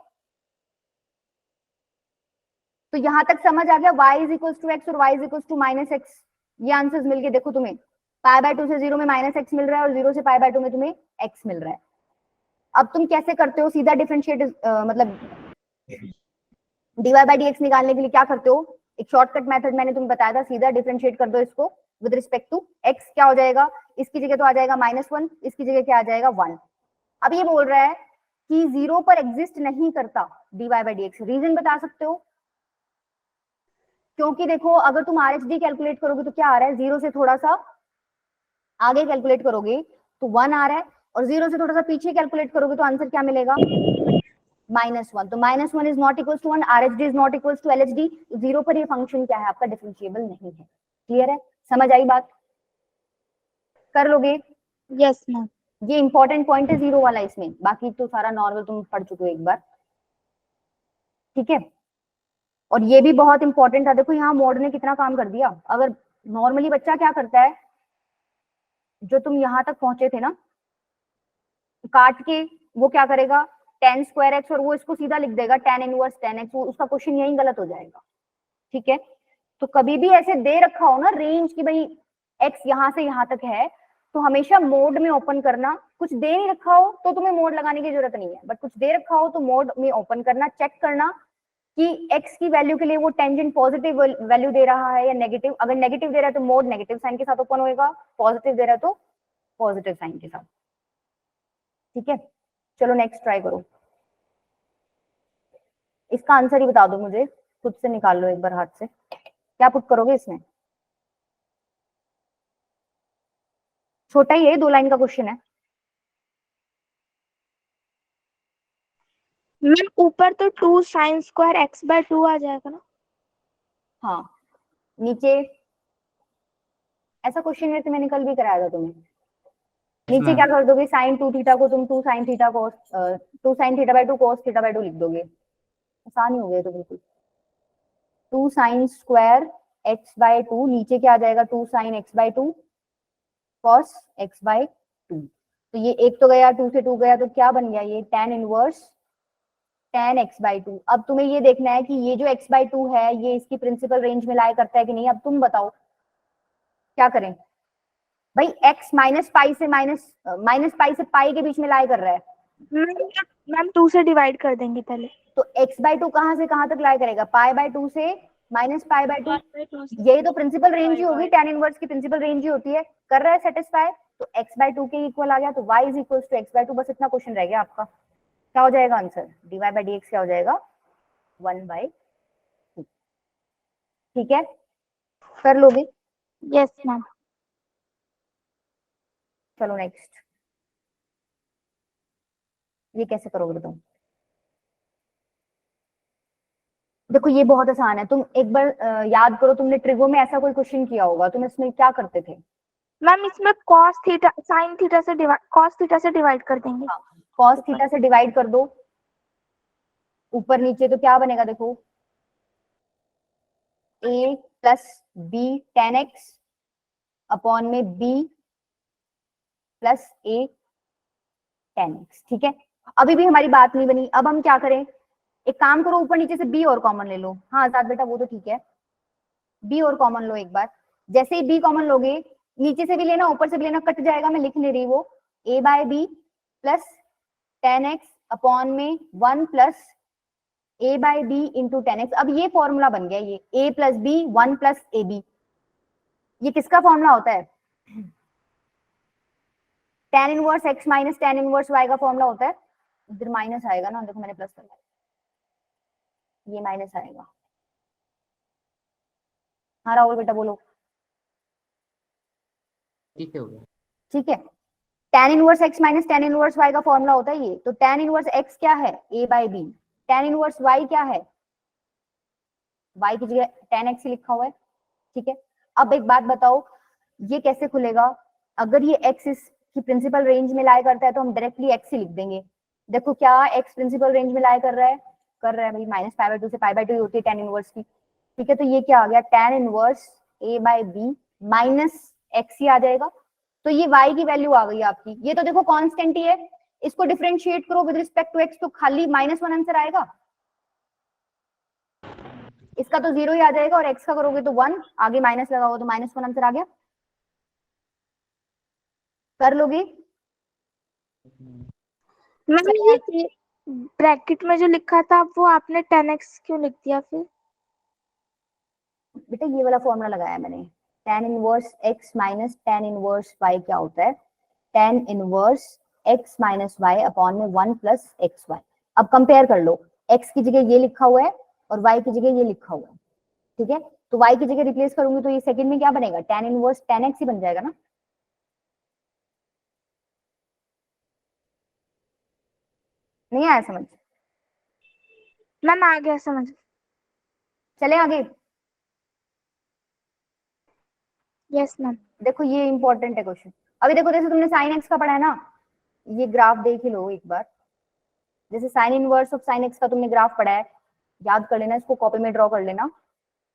Speaker 1: तो यहां तक समझ आ गया, y is equal to x और y is equal to minus x, ये आंसर्स मिल गए। देखो तुम्हें पाई बाय 2 से 0 में माइनस एक्स मिल रहा है और 0 से पाई बाय 2 में तुम्हें x मिल रहा है। अब तुम कैसे करते हो, सीधा डिफरेंशिएट मतलब dy बाय dx निकालने के लिए क्या करते हो, एक शॉर्टकट मेथड मैंने तुम्हें बताया था, सीधा डिफरेंशिएट कर दो इसको विद रिस्पेक्ट टू x, क्या हो जाएगा, इसकी जगह तो आ जाएगा -1, इसकी जगह क्या आ जाएगा 1। अब ये बोल रहा है कि 0 पर एग्जिस्ट नहीं करता dy बाय dx, रीजन बता सकते हो? क्योंकि देखो अगर तुम RHD कैलकुलेट करोगे तो क्या आ रहा है, 0 से थोड़ा सा आगे कैलकुलेट करोगे तो 1 आ रहा है, और 0 से थोड़ा सा पीछे कैलकुलेट करोगे तो आंसर क्या मिलेगा, -1, तो -1 is not equal to 1, RHD is not equal to LHD, 0 पर ये फंक्शन क्या है आपका, डिफरेंशिएबल नहीं है। क्लियर है, समझ आई बात, कर लोगे?
Speaker 3: Yes ma'am.
Speaker 1: ये इंपॉर्टेंट पॉइंट है जीरो वाला इसमें, बाकी तो सारा नॉर्मल तुम पढ़ चुके हो एक बार, ठीक है। और ये भी बहुत इंपॉर्टेंट था, देखो यहाँ मोड ने कितना काम कर दिया। अगर नॉर्मली बच्चा क्या करता है, जो तुम यहाँ तक पहुंचे थे ना, काट के वो क्या करेगा, टेन स्क्वायर एक्स, और वो इसको सीधा लिख देगा टेन इनवर्स टेन एक्स, उसका क्वेश्चन यही गलत हो जाएगा, ठीक है। तो कभी भी ऐसे दे रखा हो ना रेंज की भाई एक्स यहाँ से यहाँ तक है, तो हमेशा मोड में ओपन करना। कुछ दे नहीं रखा हो तो तुम्हें मोड लगाने की जरूरत नहीं है, बट कुछ दे रखा हो तो मोड में ओपन करना, चेक करना कि एक्स की वैल्यू के लिए वो टेंजेंट पॉजिटिव वैल्यू दे रहा है या नेगेटिव। अगर नेगेटिव दे रहा है तो मोड नेगेटिव साइन के साथ ओपन होएगा, पॉजिटिव दे रहा है तो पॉजिटिव साइन के साथ, ठीक है। चलो नेक्स्ट ट्राई करो, इसका आंसर ही बता दो मुझे, खुद से निकाल लो एक बार हाथ से, क्या पुट करोगे इसमें। छोटा ही है, 2 लाइन का क्वेश्चन है।
Speaker 3: मैम ऊपर तो 2 साइन स्क्वायर एक्स बाय 2 आ जाएगा ना।
Speaker 1: हाँ, नीचे ऐसा क्वेश्चन वैसे मैंने कल भी कराया था तुम्हें। नीचे क्या कर दोगे, साइन 2 थीटा को तुम 2 sine theta cos 2 sine theta by 2 cos theta by 2 लिख दोगे, आसान ही हो गया तो बिल्कुल। 2 साइन स्क्वायर एक्स बाय 2, नीचे क्या आ जाएगा 2 sine x by 2 cos x by 2। तो ये एक तो गया, 2 से 2 गया, तो क्या बन गया ये tan inverse tan x by 2। अब तुम्हें ये देखना है कि ये जो x बाय 2 है ये इसकी प्रिंसिपल रेंज में लाया करता है कि नहीं। अब तुम बताओ क्या करें भाई, x माइनस पाई से माइनस पाई से पाई के बीच में लाया कर रहा है,
Speaker 3: मैम 2 से डिवाइड कर देंगे पहले।
Speaker 1: तो x बाय 2 कहां से कहां तक लाया करेगा, पाई बाय 2 से माइनस पाई बाय 2। यही तो प्रिंसिपल रेंज ही होगी, tan इनवर्स की प्रिंसिपल रेंज ही होती है। कर रहा है सेटिस्फाई, तो x बाय 2 के इक्वल आ गया, तो y is equal to x by 2। बस इतना क्वेश्चन रह गया आपका, क्या हो जाएगा आंसर, dy बाय dx क्या हो जाएगा 1/2, ठीक है। कर लोगे,
Speaker 3: यस मैम।
Speaker 1: चलो नेक्स्ट, ये कैसे करोगे तुम। देखो ये बहुत आसान है, तुम एक बार याद करो, तुमने ट्रिगो में ऐसा कोई क्वेश्चन किया होगा, तुम इसमें क्या करते थे।
Speaker 3: मैम इसमें cos थीटा sin थीटा से cos थीटा से डिवाइड कर देंगे।
Speaker 1: हाँ, cos थीटा से डिवाइड कर दो, ऊपर नीचे तो क्या बनेगा देखो, a plus b tan x upon में b plus a tan x, ठीक है। अभी भी हमारी बात नहीं बनी, अब हम क्या करें, एक काम करो, ऊपर नीचे से b और कॉमन ले लो। हाँ आजाद बेटा वो तो ठीक है, b और कॉमन लो एक बार। जैसे ही b कॉमन लोगे, नीचे से भी लेना ऊपर से भी लेना, कट जाएगा, मैं लिख ले रही वो a by b plus tan x upon में 1 plus a by b into tan x. अब ये फॉर्मूला बन गया, ये a plus b 1 plus a b, ये किसका फॉर्मूला होता है, tan inverse x minus tan inverse y का फॉर्मूला होता है। इधर माइनस आएगा ना, देखो मैंने प्लस कर दिया, ये माइनस आएगा। हाँ राहुल बेटा बोलो,
Speaker 2: ठीक है हो गया।
Speaker 1: ठीक है। tan inverse x minus tan inverse y का फॉर्मूला होता है ये, तो tan इनवर्स x क्या है a by b, tan inverse y क्या है, y की जगह tan x ही लिखा हुआ है, ठीक है। अब एक बात बताओ, ये कैसे खुलेगा, अगर ये x इस की प्रिंसिपल रेंज में लाया करता है तो हम डायरेक्टली x ही लिख देंगे। देखो क्या x प्रिंसिपल रेंज में लाया कर रहा है भाई, माइनस पाई बाय 2 से पाई बाय 2 होती है tan इनवर्स की, ठीक है। तो ये क्या आ गया, tan inverse a by b minus x ही आ जाएगा। तो ये y की वैल्यू आ गई आपकी, ये तो देखो कांस्टेंट ही है, इसको डिफरेंशिएट करो विद रिस्पेक्ट टू x तो खाली -1 आंसर आएगा, इसका तो 0 ही आ जाएगा, और x का करोगे तो 1, आगे माइनस लगाओ तो -1 आंसर आ गया। कर लोगे,
Speaker 3: मैम ये ब्रैकेट में जो लिखा था वो आपने 10x क्यों लिख दिया फिर।
Speaker 1: बेटा ये वाला फॉर्मूला लगाया मैंने, tan inverse x minus tan inverse y क्या होता है, tan inverse x minus y upon में 1 प्लस एक्स वाई। अब कंपेयर कर लो, x की जगह ये लिखा हुआ है और y की जगह ये लिखा हुआ है, ठीक है। तो y की जगह रिप्लेस करूंगी तो ये सेकंड में क्या बनेगा, tan इनवर्स tan x ही बन जाएगा ना। नहीं आया समझ,
Speaker 3: मैम आ गया समझ।
Speaker 1: चले आगे।
Speaker 3: Yes ma'am.
Speaker 1: देखो ये इंपॉर्टेंट है क्वेश्चन, अभी देखो जैसे तुमने साइन एक्स का पढ़ा है ना, ये ग्राफ देख ही लो एक बार। जैसे sine inverse of sine x का तुमने ग्राफ पढ़ा है, याद कर लेना, इसको कॉपी में ड्रॉ कर लेना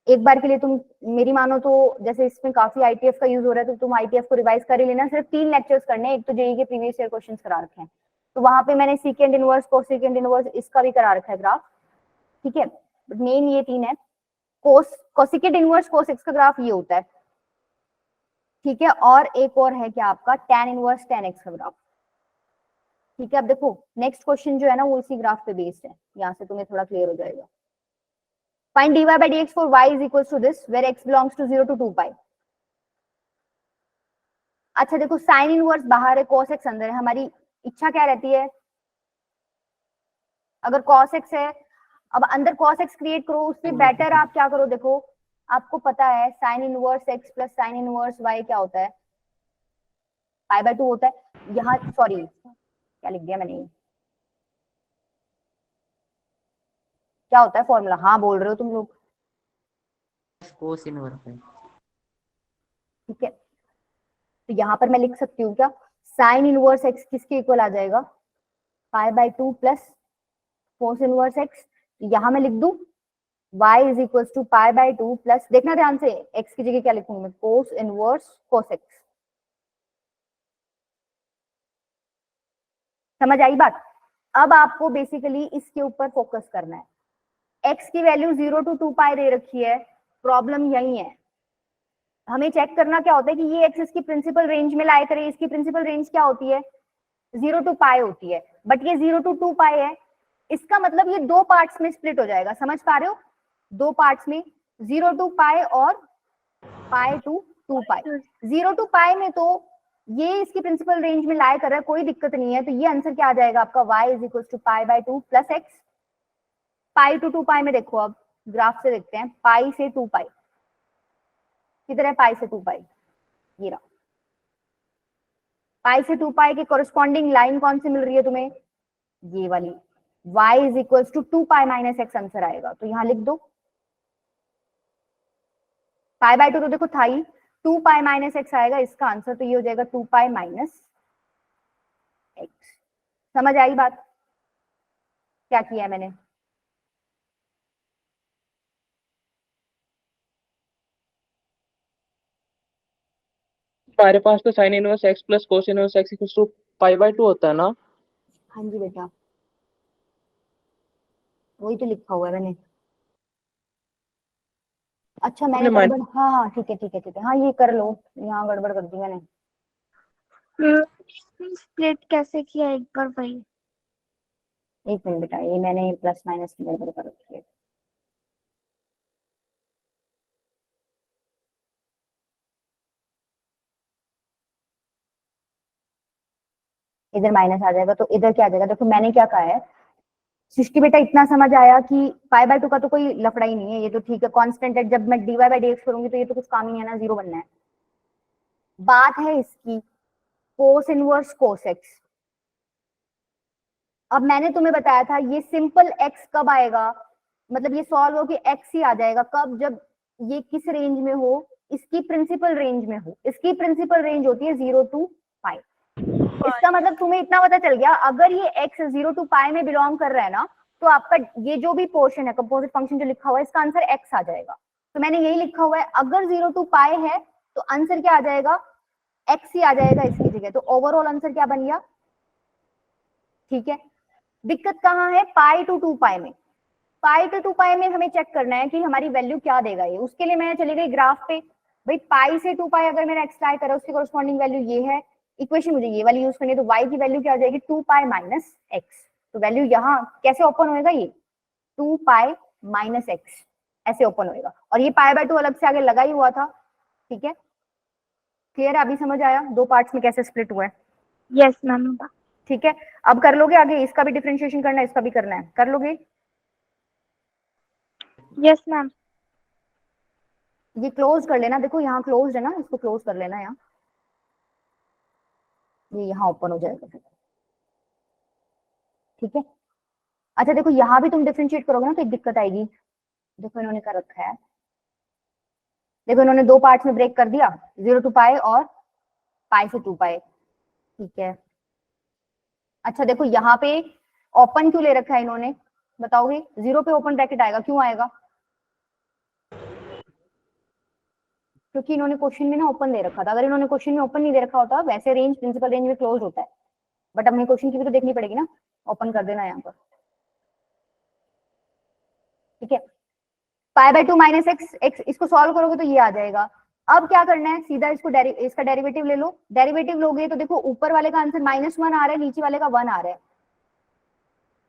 Speaker 1: एक बार के लिए। तुम मेरी मानो तो जैसे इसमें काफी आईटीएफ का यूज हो रहा है, तो तुम आईटीएफ को रिवाइज कर ही लेना। सिर्फ 3 लेक्चर्स करने हैं, एक तो जेईई के प्रीवियस ईयर क्वेश्चन करा रखे हैं, तो वहां पे मैंने सीकेंड इनवर्स कोसेकेंड इनवर्स इसका भी करा रखा है ग्राफ, ठीक है। बट मेन ये 3 है। कोसेकेंड इनवर्स कोस एक्स का ग्राफ ये होता है, ठीक है। और एक और है क्या आपका tan इनवर्स tan एक्स का ग्राफ, ठीक है। अब देखो नेक्स्ट क्वेश्चन जो है ना वो इसी ग्राफ पे बेस्ड है, यहाँ से तुम्हें थोड़ा क्लियर हो जाएगा। Find dy by dx for y is equals to this where x belongs to 0 to 2 pi। अच्छा देखो साइन इनवर्स बाहर है, cos x अंदर है, हमारी इच्छा क्या रहती है, अगर cos x है, अब अंदर cos x क्रिएट करो, उससे बेटर आप क्या करो, देखो आपको पता है sign inverse x plus sine inverse y क्या होता है, पाई बाय 2 होता है। यहाँ सॉरी क्या लिख दिया मैंने, क्या होता है फॉर्मूला, हाँ बोल रहे हो तुम लोग,
Speaker 2: कोस इनवर्स है।
Speaker 1: ठीक है। तो यहाँ पर मैं लिख सकती हूँ क्या, साइन इनवर्स x किसके इक्वल आ जाएगा, pi by 2 plus cos inverse x। यहाँ मैं लिख दूं y is equal to pi by 2 plus, देखना ध्यान से x की जगह क्या लिखूंगी मैं, कोस इनवर्स कोस x। समझ आई बात। अब आपको बेसिकली इसके ऊपर फोकस करना है। x की वैल्यू 0 to 2 पाई दे रखी है, प्रॉब्लम यही है, हमें चेक करना क्या होता है कि ये x इसकी प्रिंसिपल रेंज में लाया करे। इसकी प्रिंसिपल रेंज क्या होती है, 0 to पाई होती है, बट ये 0 to 2 पाई है। इसका मतलब ये दो पार्ट्स में स्प्लिट हो जाएगा, समझ पा रहे हो, दो पार्ट्स में, 0 to पाई और पाई टू 2 पाई। 0 to पाई में तो ये इसकी प्रिंसिपल रेंज में लाया कर रहा है, कोई दिक्कत नहीं है। तो ये आंसर क्या आ जाएगा आपका, y is equal to pi by 2 plus x. Pi to 2 pi में देखो, अब ग्राफ से देखते हैं, पाई से 2 पाई किधर है, पाई से 2 पाई, ये रहा। पाई से 2 पाई के कोरिस्पॉन्डिंग लाइन कौन सी मिल रही है तुम्हें, ये वाली, y is equal to 2 pi minus x answer आएगा। तो यहाँ लिख दो, पाई बाय 2 तो देखो था ही, 2 पाई माइनस एक्स आएगा इसका आंसर, तो ये हो जाएगा 2 पाई माइनस एक्स। समझ आई बात, क्या किया है मैंने।
Speaker 4: हमारे पास तो sine inverse x plus cos inverse x equal to pi by 2 होता है ना।
Speaker 1: हाँ जी बेटा, वही तो लिखा हुआ है मैंने। अच्छा मैंने
Speaker 4: आपने
Speaker 1: गड़बड़, हाँ हाँ ठीक है ठीक है ठीक है, हाँ ये कर लो, यहाँ गड़बड़ कर दी मैंने।
Speaker 3: स्प्लिट कैसे किया एक बार वही।
Speaker 1: एक मिनट बेटा, ये मैंने प्लस माइनस की गड़बड़ कर रखी है। इधर माइनस आ जाएगा तो इधर क्या आ जाएगा, देखो मैंने क्या कहा है, सृष्टि बेटा इतना समझ आया कि पाई बाय 2 का तो कोई लफड़ा ही नहीं है, ये तो ठीक है कांस्टेंट है। जब मैं dy बाय dx करूंगी तो ये तो कुछ काम ही है ना, जीरो बनना है। बात है इसकी कोस इनवर्स कोस एक्स। अब मैंने तुम्हें बताया था ये सिंपल x कब आएगा, मतलब ये सॉल्व हो कि x ही आ जाएगा कब, जब ये किस रेंज में हो, इसकी प्रिंसिपल रेंज में हो। इसकी प्रिंसिपल रेंज होती है 0 to पाई। इसका मतलब तुम्हें इतना पता चल गया, अगर ये x 0 to पाई में बिलोंग कर रहा है ना, तो आपका ये जो भी पोर्शन है कंपोजिट फंक्शन जो लिखा हुआ है, इसका आंसर x आ जाएगा। तो मैंने यही लिखा हुआ है, अगर 0 to पाई है तो आंसर क्या आ जाएगा, x ही आ जाएगा इसकी जगह। तो ओवरऑल आंसर क्या बन गया, ठीक है। दिक्कत कहाँ है, पाई टू 2 पाई में। पाई टू 2 पाई में हमें चेक करना है कि हमारी वैल्यू क्या देगा ये। उसके लिए मैं चली गई ग्राफ पे, भाई पाई से 2 पाई अगर मैंने एक्सट्राई करा, उसकी कोरस्पॉन्डिंग वैल्यू ये है, इक्वेशन मुझे ये वाली यूज करनी है। तो y की वैल्यू क्या हो जाएगी, 2 पाई माइनस एक्स। तो वैल्यू यहाँ कैसे ओपन होएगा, ये 2 पाई माइनस एक्स ऐसे ओपन होएगा, और ये पाई बाय 2 अलग से आगे लगा ही हुआ था, ठीक है। क्लियर है, अभी समझ आया दो पार्ट्स में कैसे स्प्लिट हुआ है,
Speaker 3: यस मैम।
Speaker 1: ठीक है। अब कर लोगे आगे, इसका भी डिफरेंशिएशन करना है, इसका भी करना है, कर लोगे।
Speaker 3: Yes ma'am.
Speaker 1: ये क्लोज कर लेना, देखो यहाँ क्लोज है ना, इसको क्लोज कर लेना यहाँ, ये यहाँ ओपन हो जाएगा फिर, ठीक है। अच्छा देखो यहाँ भी तुम डिफरेंशिएट करोगे ना तो एक दिक्कत आएगी। देखो इन्होंने कर रखा है, देखो इन्होंने दो पार्ट्स में ब्रेक कर दिया, 0 to पाई और पाई से 2 पाई, ठीक है। अच्छा देखो यहाँ पे ओपन क्यों ले रखा है इन्होंने, बताओगे? 0 पे ओपन ब्रैकेट आएगा, क्यों आएगा? क्योंकि इन्होंने क्वेश्चन में ना ओपन दे रखा था। अगर इन्होंने क्वेश्चन में ओपन नहीं दे रखा होता, वैसे रेंज प्रिंसिपल रेंज में क्लोज होता है, बट हमें क्वेश्चन की भी तो देखनी पड़ेगी ना। ओपन कर देना यहाँ पर, ठीक है। पाई बाय 2 माइनस एक्स, एक्स इसको सॉल्व करोगे तो ये आ जाएगा। अब क्या करना है, सीधा इसको इसका डेरिवेटिव ले लो। डेरिवेटिव लोगे तो देखो ऊपर वाले का आंसर -1 आ रहा है, नीचे वाले का 1 आ रहा है।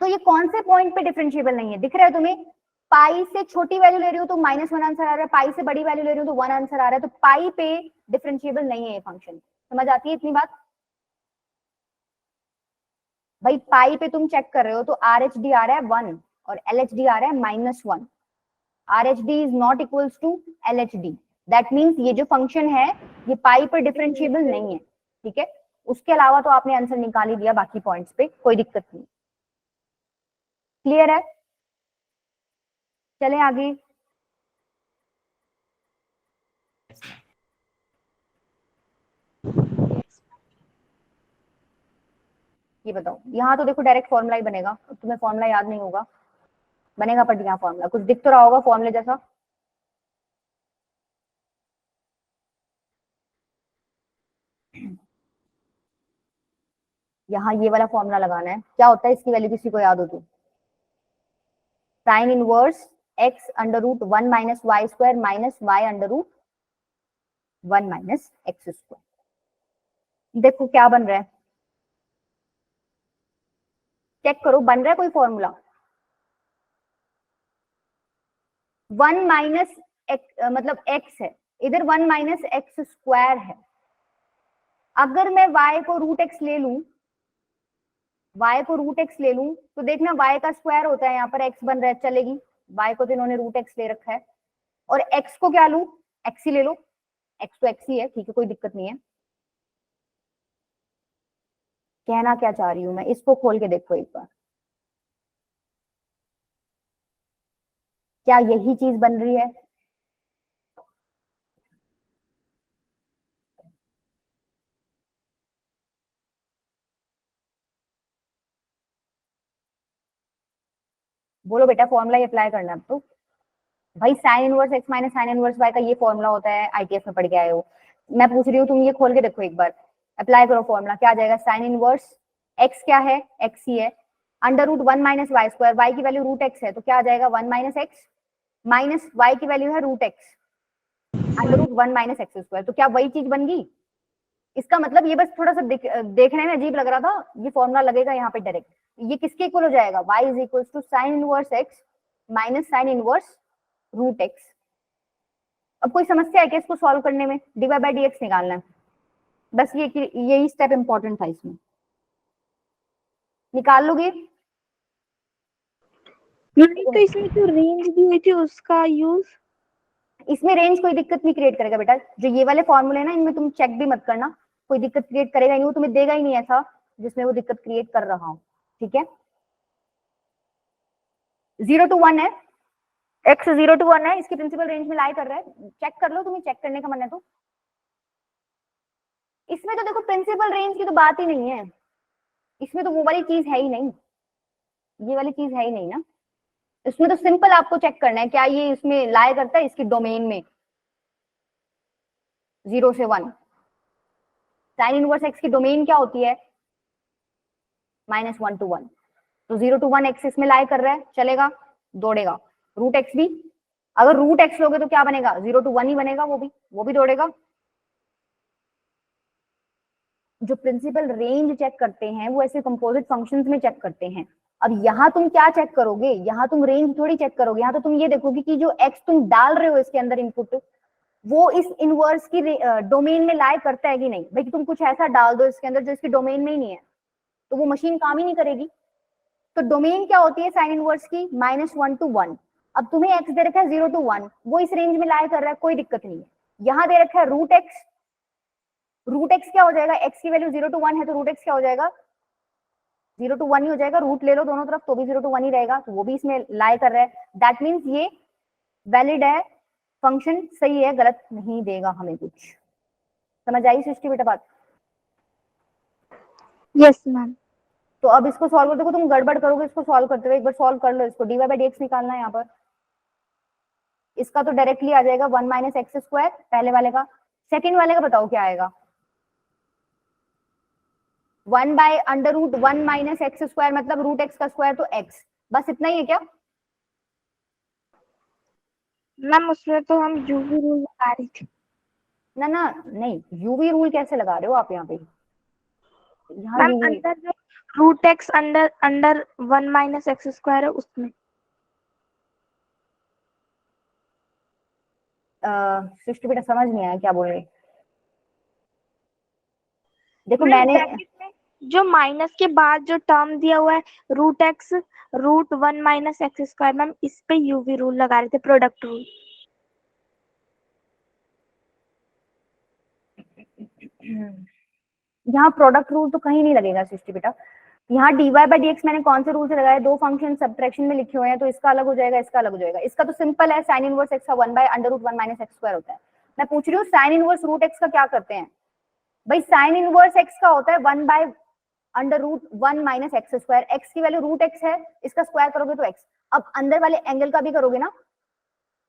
Speaker 1: तो ये कौन से पॉइंट पे डिफरेंशिएबल नहीं है, दिख रहा है तुम्हें? पाई से छोटी वैल्यू ले रही हो तो -1 आंसर आ रहा है, पाई से बड़ी वैल्यू ले रही हो तो 1 आंसर आ रहा है। तो पाई पे डिफरेंशिएबल नहीं है ये फंक्शन। समझ आती है इतनी बात? भाई पाई पे तुम चेक कर रहे हो तो RHD आ रहा है 1 और LHD आ रहा है -1। RHD is not equals to LHD। That means ये जो फंक्शन है ये पाई पर डिफरेंशिएबल नहीं है, ठीक है। उसके अलावा तो आपने आंसर निकाल ही दिया, बाकी पॉइंट्स पे कोई दिक्कत नहीं। क्लियर है? चलें आगे। ये बताओ, यहाँ तो देखो डायरेक्ट फॉर्मूला ही बनेगा, तुम्हें फॉर्मूला याद नहीं होगा, बनेगा पर यहाँ फॉर्मूला कुछ दिख तो रहा होगा फॉर्मूले जैसा। यहाँ ये वाला फॉर्मूला लगाना है, क्या होता है इसकी वैल्यू किसी को याद हो तो? Sine inverse x √1 minus y square minus y √1 minus x square. देखो क्या बन रहा है, चेक करो, बन रहा है कोई फॉर्मूला? 1 माइनस मतलब x है इधर, 1 माइनस एक्स स्क्वायर है। अगर मैं y को √x ले लूं, y को √x ले लूं तो देखना y का स्क्वायर होता है, यहाँ पर x बन रहा है, चलेगी। y को तो इन्होंने √x ले रखा है, और x को क्या लूं? x ही ले लो, x तो x ही है, ठीक है, कोई दिक्कत नहीं है। कहना क्या चाह रही हूं मैं, इसको खोल के देखो एक बार, क्या यही चीज बन रही है? बोलो बेटा, फॉर्मूला ही अप्लाई करना है अब तो। भाई sine inverse x minus sine inverse y का ये फॉर्मूला होता है, ITF में पढ़ के आए हो। मैं पूछ रही हूँ, तुम ये खोल के देखो एक बार, अप्लाई करो फॉर्मूला, क्या आ जाएगा? साइन इनवर्स एक्स क्या है? एक्स ही है, √1 माइनस वाई स्क्वायर, वाई की वैल्यू √x है तो क्या आ जाएगा? 1 माइनस एक्स, माइनस वाई की वैल्यू है √x, √1 माइनस एक्स स्क्वायर, तो क्या वही चीज बन गई? इसका मतलब ये बस थोड़ा सा देखने में अजीब लग रहा था, ये फॉर्मूला लगेगा यहाँ पे डायरेक्ट। ये किसके इक्वल हो जाएगा? y is equal to sine inverse x minus sine inverse √x। अब कोई समस्या है क्या इसको सॉल्व करने में? dy/dx निकालना है बस, ये यही स्टेप इंपॉर्टेंट था इसमें, निकाल लोगे?
Speaker 3: नहीं तो इसमें जो रेंज दी हुई थी उसका यूज?
Speaker 1: इसमें रेंज कोई दिक्कत नहीं क्रिएट करेगा बेटा, जो ये वाले फॉर्मूले हैं ना इनमें तुम चेक भी मत करना, कोई दिक्कत क्रिएट करेगा नहीं, वो तुम्हें देगा ही नहीं ऐसा जिसमें वो दिक्कत क्रिएट कर रहा हूँ, ठीक है। 0 to 1 है, x 0 to 1 है, इसकी प्रिंसिपल रेंज में लाई कर रहा है, चेक कर लो, तुम्हें चेक करने का मन है तो। इसमें तो देखो प्रिंसिपल रेंज की तो बात ही नहीं है, इसमें तो वो वाली चीज है ही नहीं, ये वाली चीज है ही नहीं ना। इसमें तो सिंपल आपको चेक करना है क्या ये इसमें लाई करता है इसकी डोमेन में, 0 से 1। साइन इनवर्स एक्स की डोमेन क्या होती है? -1 to 1, तो 0 to 1 एक्स इसमें लाई कर रहा है, चलेगा, दौड़ेगा। √x भी, अगर √x लोगे तो क्या बनेगा? 0 to 1 ही बनेगा, वो भी दौड़ेगा। जो प्रिंसिपल रेंज चेक करते हैं वो ऐसे कंपोजिट फंक्शंस में चेक करते हैं। अब यहाँ तुम क्या चेक करोगे? यहाँ तुम रेंज थोड़ी चेक करोगे, यहाँ तो तुम ये देखोगे कि जो x तुम डाल रहे हो इसके अंदर इनपुट, वो इस इनवर्स की डोमेन में लाई करता है कि नहीं। भाई तुम कुछ ऐसा डाल दो इसके अंदर जो इसकी डोमेन में ही नहीं है, तो वो मशीन काम ही नहीं करेगी। तो डोमेन क्या होती है साइन इनवर्स की? -1 to 1। अब तुम्हें x दे रखा है 0 to 1, वो इस रेंज में लाई कर रहा है, कोई दिक्कत नहीं है। यहाँ दे रखा है √x, √x क्या हो जाएगा? x की वैल्यू 0 to 1 है तो √x क्या हो जाएगा? 0 to 1 ही हो जाएगा, रूट ले लो दोनों तरफ तो भी 0 to 1 ही रहेगा, तो वो भी इसमें लाई कर रहा है। दैट मीन्स ये वैलिड है, फंक्शन सही है, गलत नहीं देगा हमें कुछ। समझ आई सृष्टि बेटा बात?
Speaker 3: Yes ma'am.
Speaker 1: तो अब इसको सॉल्व कर, देखो तुम गड़बड़ करोगे इसको सॉल्व करते हुए, एक बार सॉल्व कर लो इसको। dy बाई dx निकालना है यहाँ पर, इसका तो डायरेक्टली आ जाएगा 1 माइनस एक्स स्क्वायर पहले वाले का। सेकंड वाले का बताओ क्या आएगा, 1 by under root 1 minus x square, मतलब रूट एक्स का स्क्वायर तो x, बस इतना ही है क्या?
Speaker 3: मैम उसमें तो हम यूवी रूल लगा रही थी।
Speaker 1: ना ना नहीं, यूवी रूल कैसे लगा रहे हो आप यहाँ पे, यहाँ
Speaker 3: मैम
Speaker 1: यूवी
Speaker 3: अंदर जो root x under under 1 minus x square है उसमें।
Speaker 1: सृष्टि बेटा समझ नहीं आया क्या बोल रहे। देखो
Speaker 3: नहीं,
Speaker 1: मैंने,
Speaker 3: ब्रैकेट में जो माइनस के बाद जो टर्म दिया हुआ है root x root 1 minus x square, ma'am इस पे यूवी रूल लगा रहे थे, प्रोडक्ट रूल।
Speaker 1: यहाँ प्रोडक्ट रूल तो कहीं नहीं लगेगा सृष्टि बेटा। यहाँ dy बाई dx मैंने कौन से रूल से लगाया, दो फंक्शन सब्ट्रैक्शन में लिखे हुए हैं, तो इसका अलग हो जाएगा, इसका अलग हो जाएगा। इसका तो सिंपल है, साइन इनवर्स एक्स का 1 by under root 1 minus x square होता है। मैं पूछ रही हूँ साइन इनवर्स रूट एक्स का क्या करते हैं भाई, साइन इनवर्स एक्स का होता है 1 by under root 1 minus x square, x की वैल्यू रूट एक्स है, इसका स्क्वायर करोगे तो एक्स। अब अंदर वाले एंगल का भी करोगे ना,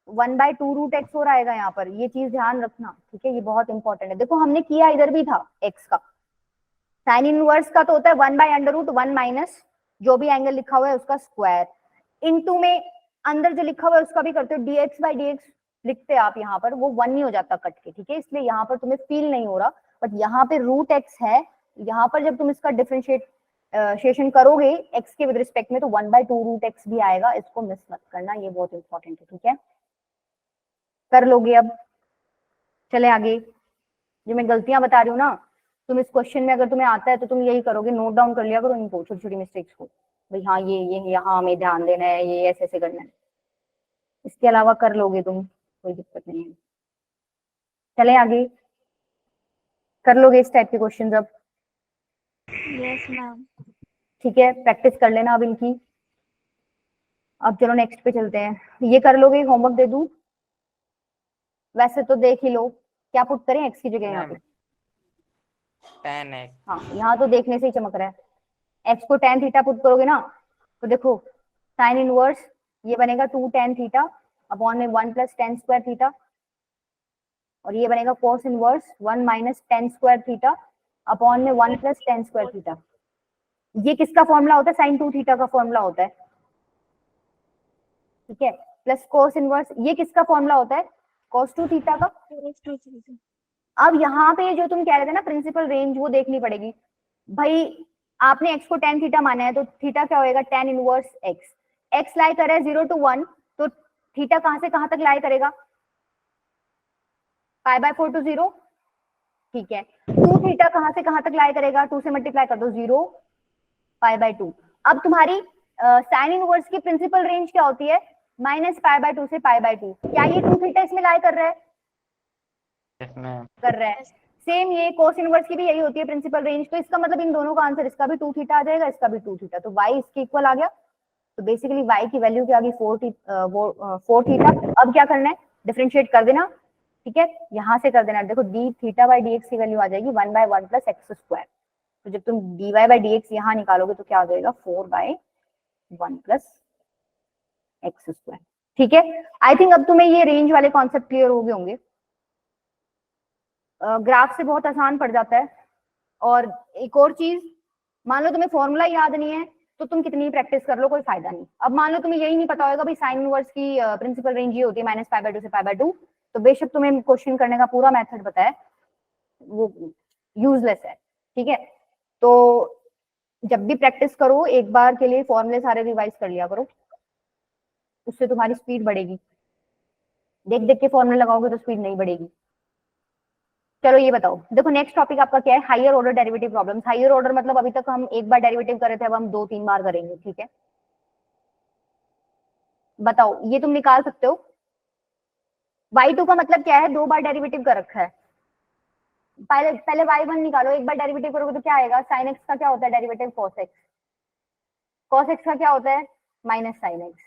Speaker 1: 1 बाय 2 रूट एक्स हो रहेगा यहाँ पर, ये चीज ध्यान रखना, ठीक है, ये बहुत इंपॉर्टेंट है। देखो हमने किया इधर भी था एक्स का, साइन इनवर्स का तो होता है 1 बाय अंडर रूट 1 माइनस जो भी एंगल लिखा हुआ है उसका स्क्वायर, इनटू में अंदर जो लिखा हुआ है उसका भी करते हो, dx बाई dx लिखते हैं आप यहाँ पर, वो 1 नहीं हो जाता कट के, ठीक है, इसलिए यहाँ पर तुम्हें फील नहीं हो रहा, बट यहाँ पे रूट एक्स है, यहाँ पर जब तुम इसका डिफरेंशिएशन करोगे एक्स के विद रिस्पेक्ट में तो 1 बाय 2 रूट एक्स भी आएगा, इसको मिस मत करना, ये बहुत इंपॉर्टेंट है, ठीक है, कर लोगे अब। चले आगे, जो मैं गलतियां बता रही हूँ ना, तुम इस क्वेश्चन में अगर तुम्हें आता है तो तुम यही करोगे, नोट डाउन कर लिया करो इनको, छोटी छोटी मिस्टेक्स को, भाई हाँ ये यहाँ हमें ध्यान देना है, ये ऐसे ऐसे करना है, इसके अलावा कर लोगे तुम, कोई दिक्कत नहीं है। चले आगे, कर लोगे इस टाइप के क्वेश्चन अब,
Speaker 3: यस मैम।
Speaker 1: ठीक है, प्रैक्टिस कर लेना अब इनकी। अब चलो नेक्स्ट पे चलते हैं, ये कर लोगे, होमवर्क दे दूं, वैसे तो देख ही लो, क्या पुट करें एक्स की जगह यहाँ पे,
Speaker 2: 10x।
Speaker 1: हाँ यहाँ तो देखने से ही चमक रहा है, एक्स को tan थीटा पुट करोगे ना, तो देखो साइन इनवर्स ये बनेगा 2 tan थीटा अपॉन में 1 प्लस tan स्क्वायर थीटा, और ये बनेगा cos inverse 1 minus tan square theta upon में 1 प्लस tan स्क्वायर थीटा। ये किसका फॉर्मूला होता है, साइन 2 थीटा का फॉर्मूला होता है, ठीक है, प्लस cos इनवर्स ये किसका फॉर्मूला होता है, cos 2 थीटा का। अब यहाँ पे जो तुम कह रहे थे ना प्रिंसिपल रेंज, वो देखनी पड़ेगी भाई, आपने x को tan थीटा माना है तो थीटा क्या होएगा, tan इनवर्स x, x लाई कर रहा है 0 to 1, तो थीटा कहां से कहां तक लाई करेगा, पाई बाय 4 to 0, ठीक है, 2 थीटा कहां से कहां तक लाई करेगा, 2 से मल्टीप्लाई कर दो 0 पाई बाय 2। अब तुम्हारी साइन इनवर्स की प्रिंसिपल रेंज क्या होती है, माइनस पाई बाय 2 से पाई बाय 2, क्या ये 2 थीटा इसमें लाई कर रहा है,
Speaker 2: Yes, ma'am.
Speaker 1: कर रहा है, सेम ये कोस इनवर्स की भी यही होती है प्रिंसिपल रेंज, तो इसका मतलब इन दोनों का आंसर, इसका भी 2 थीटा आ जाएगा, इसका भी 2 थीटा, तो y इसके इक्वल आ गया, तो बेसिकली y की वैल्यू क्या आ गई 4 थीटा। अब क्या करना है, डिफरेंशिएट कर देना, ठीक है, यहां से कर देना, देखो d थीटा बाई dx की वैल्यू आ जाएगी 1 बाय 1 प्लस एक्स स्क्वायर, तो जब तुम dy बाई dx यहाँ निकालोगे तो क्या आ जाएगा 4 बाय 1 प्लस एक्स स्क्वायर, ठीक है। आई थिंक अब तुम्हें ये रेंज वाले कॉन्सेप्ट क्लियर हो गए होंगे, ग्राफ से बहुत आसान पड़ जाता है। और एक और चीज, मान लो तुम्हें फॉर्मूला याद नहीं है तो तुम कितनी प्रैक्टिस कर लो कोई फायदा नहीं। अब मान लो तुम्हें यही नहीं पता होगा भाई साइन इनवर्स की प्रिंसिपल रेंज ये होती है माइनस पाई बाय 2 से पाई बाय 2, तो बेशक तुम्हें क्वेश्चन करने का पूरा मेथड पता है, वो यूजलेस है, ठीक है। तो जब भी प्रैक्टिस करो एक बार के लिए फॉर्मूले सारे रिवाइज कर लिया करो, उससे तुम्हारी स्पीड बढ़ेगी, देख देख के फॉर्मूले लगाओगे तो स्पीड नहीं बढ़ेगी। चलो ये बताओ, देखो नेक्स्ट टॉपिक आपका क्या है, higher order derivative problems. Higher order मतलब अभी तक हम एक बार डेरिवेटिव कर रहे थे, अब हम 2-3 बार करेंगे, ठीक है। बताओ ये तुम निकाल सकते हो, y2 का मतलब क्या है, 2 बार डेरिवेटिव कर रखा है, पहले पहले y1 निकालो, एक बार डेरिवेटिव करोगे तो क्या आएगा, साइन एक्स का क्या होता है derivative, cos x, cos x का क्या होता है माइनस साइन एक्स,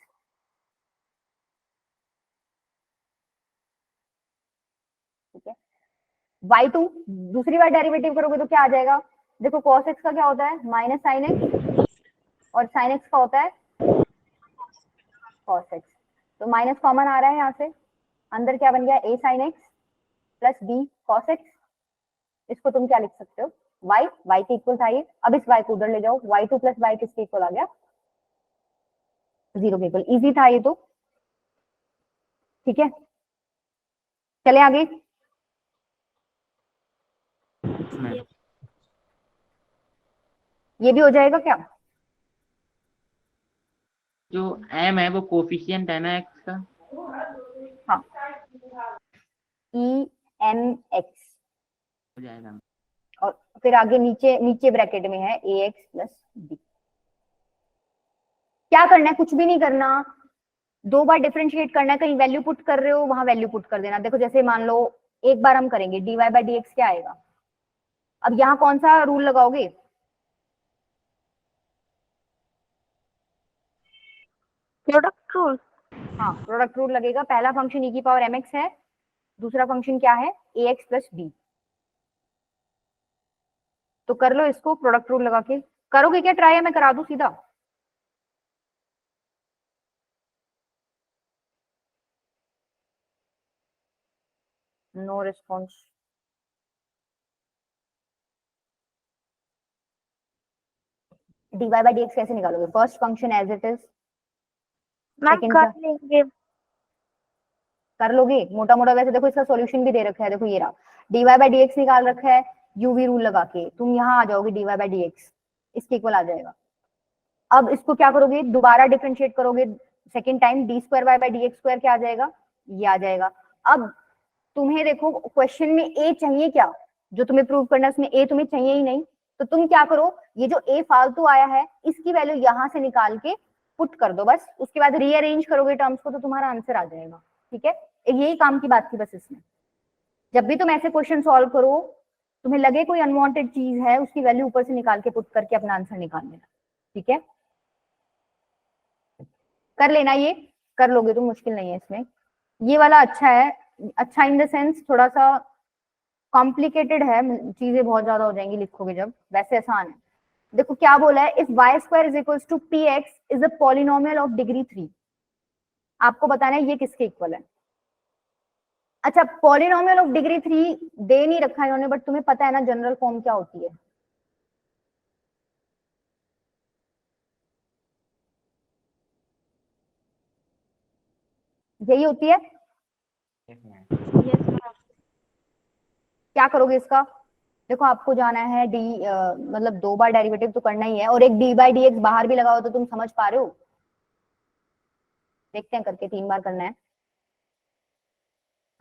Speaker 1: ठीक है। y2 दूसरी बार डेरिवेटिव करोगे तो क्या आ जाएगा, देखो cos x का क्या होता है माइनस साइन एक्स, और साइन एक्स का होता है कॉस एक्स। तो माइनस कॉमन आ रहा है यहाँ से, अंदर क्या बन गया, a sine x plus b cos x. इसको तुम क्या लिख सकते हो, y, y के इक्वल था ये। अब इस y को उधर ले जाओ, y2 प्लस y किसके इक्वल आ गया, 0 के इक्वल। इजी था ये तो, ठीक है। चले आगे।
Speaker 2: मैम
Speaker 1: ये भी हो जाएगा क्या,
Speaker 2: जो m है वो कोफिशिएंट है ना x का।
Speaker 1: हाँ, ई एम एक्स,
Speaker 2: हो जाएगा।
Speaker 1: और फिर आगे नीचे नीचे ब्रैकेट में है ए एक्स प्लस बी। क्या करना है, कुछ भी नहीं करना, 2 बार डिफरेंशिएट करना है। कहीं वैल्यू पुट कर रहे हो वहां वैल्यू पुट कर देना। देखो जैसे मान लो एक बार हम करेंगे dy बाई डी एक्स क्या आएगा। अब यहाँ कौन सा रूल लगाओगे,
Speaker 3: प्रोडक्ट रूल।
Speaker 1: हाँ प्रोडक्ट रूल लगेगा। पहला फंक्शन e की पावर एम एक्स है, दूसरा फंक्शन क्या है ए एक्स प्लस बी। तो कर लो इसको प्रोडक्ट रूल लगा के। करोगे क्या ट्राई, मैं करा दूं सीधा। No response. dy by d x कैसे निकालोगे, first function as it is,
Speaker 3: ma'am
Speaker 1: second
Speaker 3: कर
Speaker 1: का
Speaker 3: लेंगे।
Speaker 1: कर लोगे मोटा मोटा। वैसे देखो इसका सॉल्यूशन भी दे रखा है, देखो ये रहा, dy बाई डी एक्स निकाल रखा है यूवी रूल लगा के। तुम यहाँ आ जाओगे dy बाई डी एक्स इसके इक्वल आ जाएगा। अब इसको क्या करोगे, दोबारा डिफरेंशिएट करोगे second time, d square y by d x square क्या आ जाएगा, ये आ जाएगा। अब तुम्हें देखो क्वेश्चन में ए चाहिए क्या, जो तुम्हें प्रूव करना है उसमें ए तुम्हें चाहिए ही नहीं। तो तुम क्या करो, ये जो ए फालतू आया है इसकी वैल्यू यहां से निकाल के पुट कर दो बस। उसके बाद रीअरेंज करोगे टर्म्स को तो तुम्हारा आंसर आ जाएगा, ठीक है। यही काम की बात थी बस इसमें। जब भी तुम ऐसे क्वेश्चन सॉल्व करो, तुम्हें लगे कोई अनवांटेड चीज है, उसकी वैल्यू ऊपर से निकाल के पुट करके अपना आंसर निकाल लेना, ठीक है। कर लेना, ये कर लोगे तो मुश्किल नहीं है इसमें। ये वाला अच्छा है, अच्छा इन द सेंस थोड़ा सा कॉम्प्लिकेटेड है, चीजें बहुत ज्यादा हो जाएंगी लिखोगे जब, वैसे आसान है। देखो क्या बोला है, if y square is equal to p x is a polynomial of degree 3। आपको बताना है ये किसके इक्वल है। अच्छा पॉलिनोमियल ऑफ डिग्री 3 दे नहीं रखा है इन्होंने, बट तुम्हें पता है ना जनरल फॉर्म क्या होती है, यही होती है। क्या करोगे इसका, देखो आपको जाना है डी मतलब 2 बार डेरिवेटिव तो करना ही है, और एक डी बाई डी एक्स बाहर भी लगाओ तो तुम समझ पा रहे हो। देखते हैं करके, 3 बार करना है।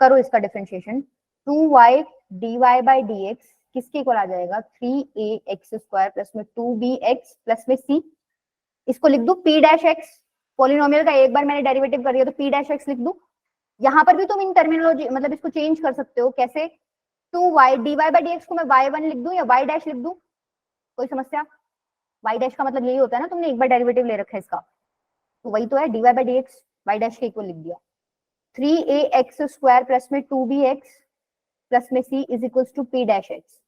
Speaker 1: करो इसका differentiation, 2y dy by d x किसके इक्वल आ जाएगा, 3ax स्क्वायर प्लस में 2bx प्लस में c। इसको लिख दू p डैश एक्स, पोलिनोमियल का एक बार मैंने डेरिवेटिव कर दिया तो p डैश एक्स लिख दू। यहाँ पर भी तुम इन टर्मिनोलॉजी मतलब इसको चेंज कर सकते हो, कैसे, 2y dy by d x को मैं y1 लिख दूं या y डैश लिख दूं, कोई समस्या। y डैश का मतलब यही होता है ना, तुमने एक बार डेरिवेटिव ले रखा है इसका, तो वही तो है dy by d x, y dash के इक्वल लिख दिया। 3ax स्क्वायर प्लस में 2bx प्लस में c is equal to p dash x.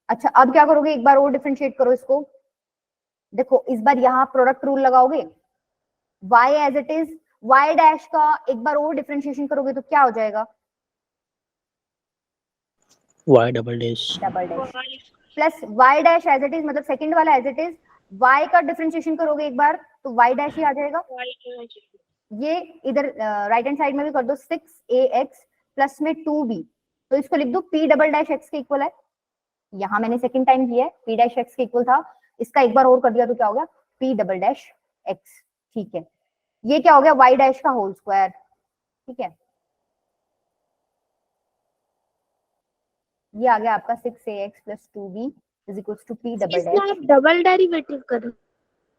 Speaker 1: अच्छा अब क्या करोगे, एक बार और डिफरेंशिएट करो इसको। देखो इस बार यहाँ प्रोडक्ट रूल लगाओगे, y as it is, y dash का एक बार और डिफरेंशिएशन करोगे तो क्या हो जाएगा,
Speaker 5: y double dash
Speaker 1: double dash plus y dash as it is, मतलब सेकंड वाला एज इट इज, y का डिफरेंशिएशन करोगे एक बार तो y डैश ही आ जाएगा। ये इधर राइट हैंड साइड में भी कर दो, 6ax प्लस में 2b, तो इसको लिख दो p डबल डैश एक्स के इक्वल है। यहाँ मैंने सेकंड टाइम किया है, p डैश एक्स के इक्वल था, इसका एक बार और कर दिया तो क्या हो गया, p डबल डैश एक्स, ठीक है। ये क्या हो गया, y डैश का होल स्क्वायर, ठीक है। ये आ गया आपका 6ax plus 2b is equal to p double
Speaker 3: इसमें
Speaker 1: डैश।
Speaker 3: आप डबल डेरिवेटिव करो।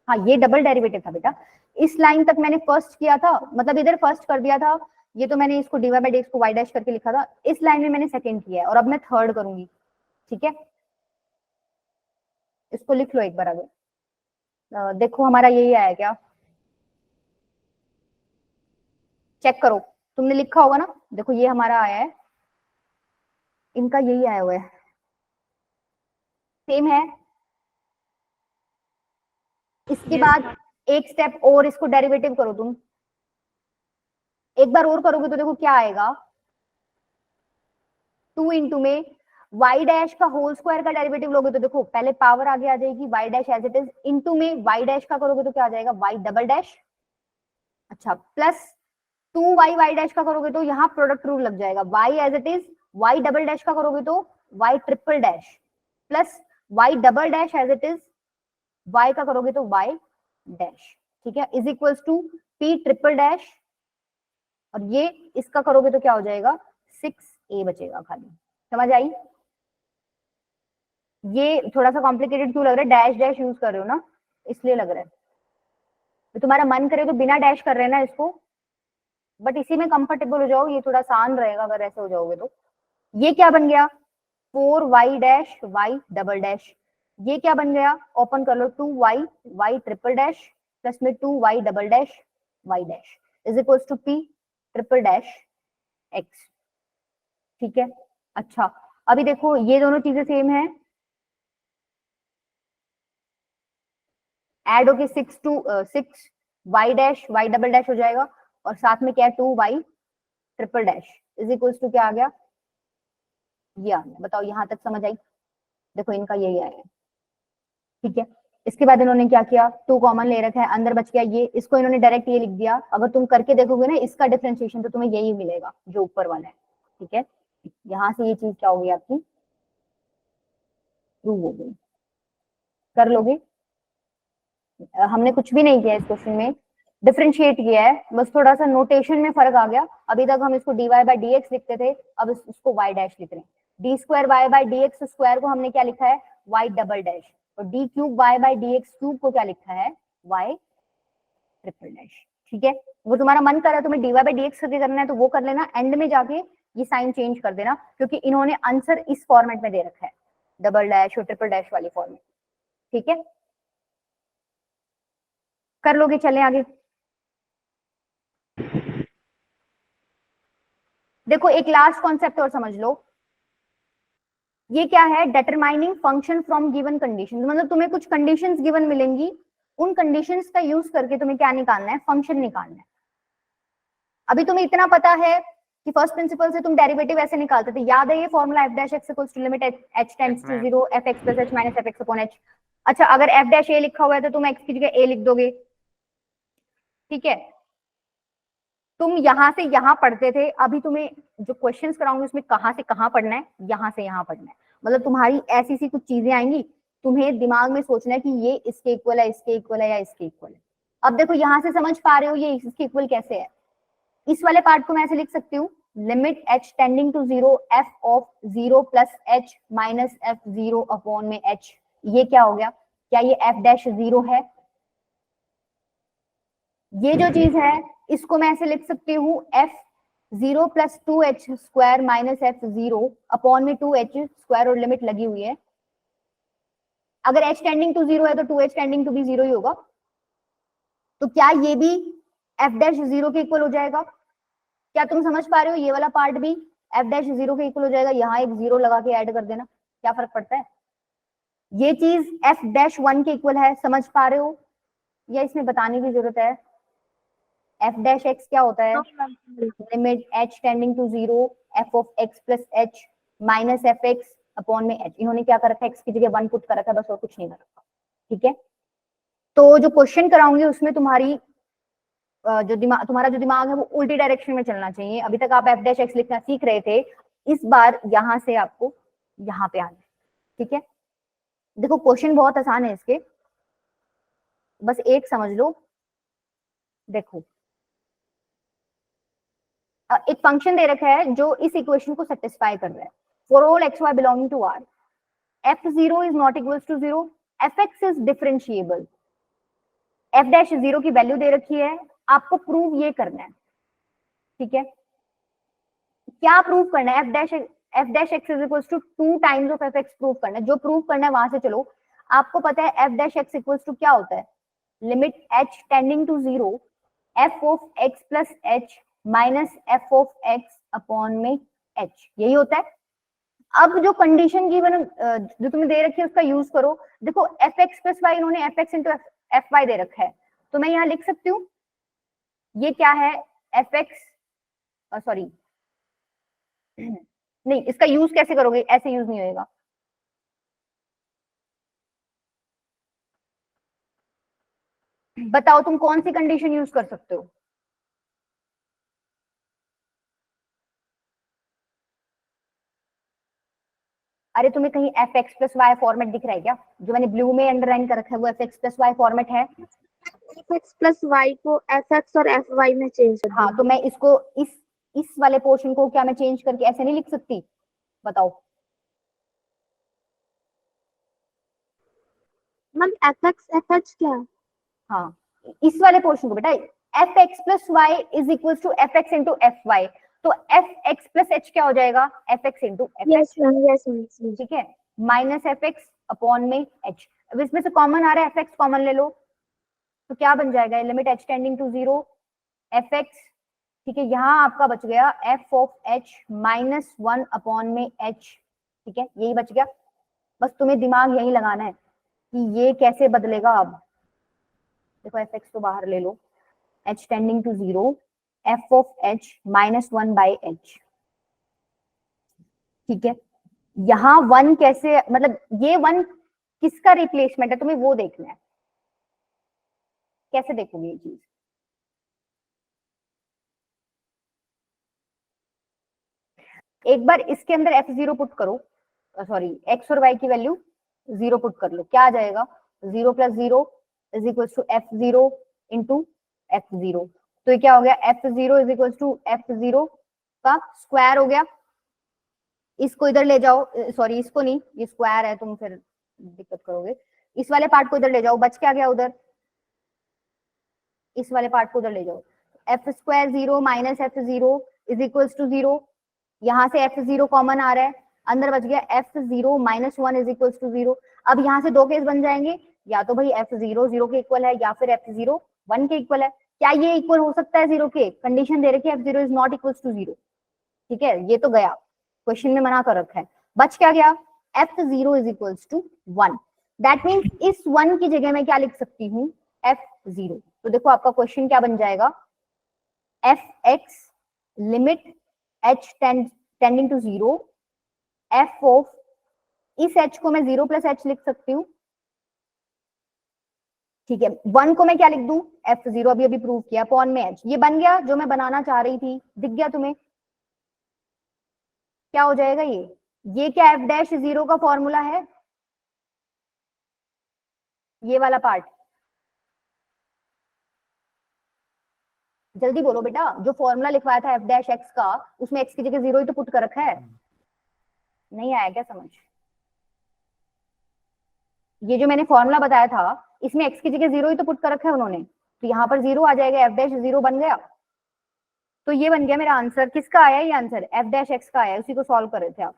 Speaker 1: हाँ ये डबल डेरिवेटिव था बेटा, इस लाइन तक मैंने फर्स्ट किया था, मतलब इधर फर्स्ट कर दिया था, ये तो मैंने इसको dy बाई डी एक्स को y डैश करके लिखा था, इस लाइन में मैंने सेकंड किया है और अब मैं थर्ड करूंगी, ठीक है। इसको लिख लो एक बार आगे। देखो हमारा यही आया क्या, चेक करो, तुमने लिखा होगा ना, देखो ये हमारा आया है, इनका यही आया हुआ है, सेम है। इसके बाद एक स्टेप और इसको डेरिवेटिव करो तुम, एक बार और करोगे तो देखो क्या आएगा, 2 इंटू में y डैश का होल स्क्वायर का डेरिवेटिव लोगे तो देखो पहले पावर आगे आ जाएगी, y dash as it is, into में y डैश का करोगे तो क्या आ जाएगा, y डबल डैश, अच्छा प्लस 2y डैश का करोगे तो यहाँ प्रोडक्ट रूल लग जाएगा, y as it is, y double dash का करोगे तो y triple dash, plus y double dash as it is, y का करोगे तो y डैश, ठीक है, is equals to p triple dash, और ये इसका करोगे तो क्या हो जाएगा, 6a बचेगा खाली। समझ आई? ये थोड़ा सा कॉम्प्लिकेटेड क्यों लग रहा है, डैश डैश यूज कर रहे हो ना, इसलिए लग रहा है। तो तुम्हारा मन करे तो बिना डैश कर रहे हैं ना इसको, बट इसी में कंफर्टेबल हो जाओ, ये थोड़ा आसान रहेगा अगर ऐसे हो जाओगे तो। ये क्या बन गया, 4y dash y double dash, ये क्या बन गया, ओपन कर लो, 2y y triple dash plus में 2y double dash y dash is equals to p triple dash x, ठीक है। अच्छा अभी देखो ये दोनों चीजें सेम है, ऐड होके 6 y dash y double dash हो जाएगा, और साथ में क्या है 2y triple dash is equals to क्या आ गया, ये आ गया। बताओ यहाँ तक समझ आई? देखो इनका यही आया है, ठीक है। इसके बाद इन्होंने क्या किया, 2 कॉमन ले रखा है, अंदर बच गया ये, इसको इन्होंने डायरेक्ट ये लिख दिया। अगर तुम करके देखोगे ना इसका डिफरेंशिएशन तो तुम्हें यही मिलेगा जो ऊपर वाला है, ठीक है। यहाँ से ये चीज क्या होगी आपकी, प्रूव हो गई, कर लोगे। हमने कुछ भी नहीं किया इस क्वेश्चन में, डिफरेंशिएट किया है, बस थोड़ा सा नोटेशन में फर्क आ गया। अभी तक हम इसको dy बाई डी एक्स लिखते थे, अब इसको y डैश लिख रहे हैं। D square y by d x square को हमने क्या लिखा है, y डबल डैश, और d cube y by d x cube को क्या लिखा है, y ट्रिपल डैश, ठीक है। वो तुम्हारा मन कर रहा है तुम्हें dy बाई डी एक्स करके करना है तो वो कर लेना, एंड में जाके ये साइन चेंज कर देना, क्योंकि इन्होंने आंसर इस फॉर्मेट में दे रखा है, डबल डैश और ट्रिपल डैश वाली फॉर्मेट, ठीक है। कर लोगे, चले आगे। देखो एक लास्ट कॉन्सेप्ट और समझ लो, ये क्या है, determining function from given conditions, मतलब तुम्हें कुछ कंडीशंस गिवन मिलेंगी, उन कंडीशंस का यूज करके तुम्हें क्या निकालना है, फंक्शन निकालना है। अभी तुम्हें इतना पता है कि फर्स्ट प्रिंसिपल से तुम डेरिवेटिव ऐसे निकालते थे, याद है ये formula f dash x equals to limit h tends to 0 fx plus h minus fx upon h। अच्छा अगर f डैश a लिखा हुआ है तो तुम x की जगह a लिख दोगे, ठीक है। तुम यहां से यहां पढ़ते थे, अभी तुम्हें जो क्वेश्चंस कराऊंगी उसमें कहां से कहां पढ़ना है, यहां से यहां पढ़ना है। मतलब तुम्हारी ऐसी सी कुछ चीजें आएंगी, तुम्हें दिमाग में सोचना है कि ये इसके इक्वल है, इसके इक्वल है या इसके इक्वल है। अब देखो यहां से समझ पा रहे हो ये इसके इक्वल कैसे है। इस वाले पार्ट को मैं ऐसे लिख सकती हूँ, limit h tending to 0 f of 0 plus h minus f 0 upon में h। ये क्या हो गया, क्या ये f डैश 0 है? ये जो चीज है इसको मैं ऐसे लिख सकती हूँ, f 0 plus 2h square minus f 0 upon में 2h स्क्वायर, और लिमिट लगी हुई है। अगर h टेंडिंग टू 0 है तो 2h टेंडिंग टू भी 0 ही होगा। तो क्या ये भी f डैश 0 के इक्वल हो जाएगा? क्या तुम समझ पा रहे हो, ये वाला पार्ट भी f डैश 0 के इक्वल हो जाएगा। यहाँ एक 0 लगा के ऐड कर देना, क्या फर्क पड़ता है। ये चीज f डैश 1 के इक्वल है, समझ पा रहे हो, या इसमें बताने की जरूरत है? f डैश x क्या होता है, limit h tending to 0 f of x plus h minus fx upon में h। इन्होंने क्या कर रखा है, x की जगह 1 पुट कर रखा है, बस और कुछ नहीं कर रखा, ठीक है। तो जो क्वेश्चन कराऊंगी उसमें तुम्हारी तुम्हारा जो दिमाग है वो उल्टी डायरेक्शन में चलना चाहिए। अभी तक आप f डैश x लिखना सीख रहे थे, इस बार यहां से आपको यहाँ पे आना है, ठीक है। देखो क्वेश्चन बहुत आसान है इसके, बस एक समझ लो। देखो एक फंक्शन दे रखा है जो इस इक्वेशन को सेटिस्फाई कर रहा है, for all x y belonging to R f0 is not equals to 0, fx is differentiable, f dash 0 की वैल्यू दे रखी है, आपको प्रूव ये करना है, ठीक है। क्या प्रूव करना है, f dash x is equals to 2 times of fx prove करना है। जो प्रूव करना है वहां से चलो। आपको पता है f dash x equals to क्या होता है, limit h tending to 0 f of x plus h minus f of x upon में h, यही होता है। अब जो कंडीशन की जो तुम्हें दे रखी है उसका यूज करो। देखो fx प्लस y, इन्होंने fx into f why they रखा है, तो मैं यहाँ लिख सकती हूँ ये क्या है, एफ एक्स, सॉरी नहीं, इसका यूज कैसे करोगे, ऐसे यूज नहीं होएगा। बताओ तुम कौन सी कंडीशन यूज कर सकते हो। अरे तुम्हें कहीं f x plus y format दिख रहा है क्या, जो मैंने ब्लू में अंडरलाइन कर रखा है वो f x plus y format है।
Speaker 3: fx प्लस वाई को fx और fy में चेंज कर
Speaker 1: हाँ, तो मैं इसको इस वाले पोर्शन को क्या मैं चेंज करके ऐसे नहीं लिख सकती, बताओ।
Speaker 3: मैम fx fh क्या है?
Speaker 1: हाँ, इस वाले पोर्शन को बेटा, f x plus y is equal to f x into f y, तो एफ एक्स प्लस एच क्या हो जाएगा, f x into f
Speaker 3: yes
Speaker 1: x,
Speaker 3: ma'am, yes ma'am.
Speaker 1: ठीक है, माइनस एफ एक्स अपॉन में एच। अब इसमें से कॉमन आ रहा है, एफ एक्स कॉमन ले लो, तो क्या बन जाएगा, limit h tending to zero f x, ठीक है, यहाँ आपका बच गया f of h minus one upon में एच, ठीक है, यही बच गया। बस तुम्हें दिमाग यही लगाना है कि ये कैसे बदलेगा। अब देखो एफ एक्स तो बाहर ले लो, h tending to zero f of h minus one by h, ठीक है, यहाँ वन कैसे, मतलब ये वन किसका रिप्लेसमेंट है, तुम्हें वो देखना है, कैसे देखोगे ये चीज। एक बार इसके अंदर एफ जीरो पुट करो, सॉरी एक्स और वाई की वैल्यू जीरो पुट कर लो, क्या आ जाएगा, zero plus zero is equal to f zero into f zero, तो ये क्या हो गया, f zero is equal to f zero का स्क्वायर हो गया। इसको इधर ले जाओ, सॉरी इसको नहीं, ये स्क्वायर है, तुम फिर दिक्कत करोगे। इस वाले पार्ट को इधर ले जाओ, बच क्या गया उधर, इस वाले पार्ट को उधर ले जाओ, f square zero minus f zero is equal to zero, यहाँ से एफ जीरो कॉमन आ रहा है, अंदर बच गया f zero minus one is equal to zero. अब यहाँ से दो केस बन जाएंगे, या तो भाई एफ जीरो जीरो के इक्वल है या फिर एफ जीरो वन के इक्वल है। क्या ये इक्वल हो सकता है जीरो के, कंडीशन दे रखी है f zero is not equal to zero, ठीक है, ये तो गया, क्वेश्चन में मना कर रखा है। बच क्या गया, f zero is equal to one, that means इस वन की जगह मैं क्या लिख सकती हूँ, एफ जीरो। तो देखो आपका क्वेश्चन क्या बन जाएगा, f x limit h tending to zero f of, इस एच को मैं जीरो प्लस एच लिख सकती हूँ, ठीक है, वन को मैं क्या लिख दूं, एफ जीरो, अभी अभी प्रूव किया, अपॉन में एच, ये बन गया जो मैं बनाना चाह रही थी, दिख गया तुम्हें, क्या हो जाएगा ये क्या एफ डैश जीरो का फॉर्मूला है, ये वाला पार्ट, जल्दी बोलो बेटा, जो फॉर्मूला लिखवाया था एफ डैश एक्स का, उसमें एक्स की जगह जीरो ही तो पुट कर रखा है, नहीं आया क्या समझ, ये जो मैंने फॉर्मूला बताया था इसमें एक्स की जगह जीरो ही तो पुट कर रखा है उन्होंने, तो यहाँ पर जीरो आ जाएगा, एफ डैश जीरो बन गया, तो ये बन गया मेरा आंसर। किसका आया ये आंसर, एफ डैश एक्स का आया, उसी को सॉल्व कर रहे थे आप।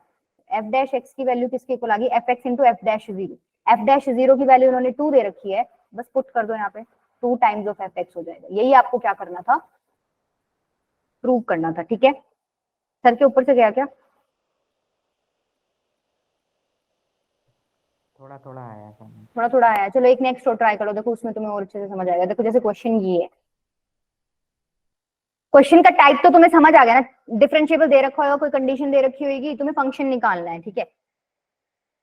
Speaker 1: एफ डैश एक्स की वैल्यू किसके इक्वल आ गई, F x into F dash zero, F dash zero की वैल्यू उन्होंने टू दे रखी है, बस पुट कर दो यहाँ पे, two times of f x हो जाएगा, यही आपको क्या करना था, प्रूव करना था, ठीक है। सर के ऊपर से गया क्या,
Speaker 2: थोड़ा थोड़ा आया था।
Speaker 1: थोड़ा थोड़ा आया, चलो एक नेक्स्ट और ट्राई करो, देखो उसमें तुम्हें और अच्छे से समझ आएगा। देखो जैसे क्वेश्चन ये है, क्वेश्चन का टाइप तो तुम्हें समझ आ गया ना, डिफरेंशिएबल दे रखा होगा, कोई कंडीशन दे रखी होगी, तुम्हें फंक्शन निकालना है, ठीक है।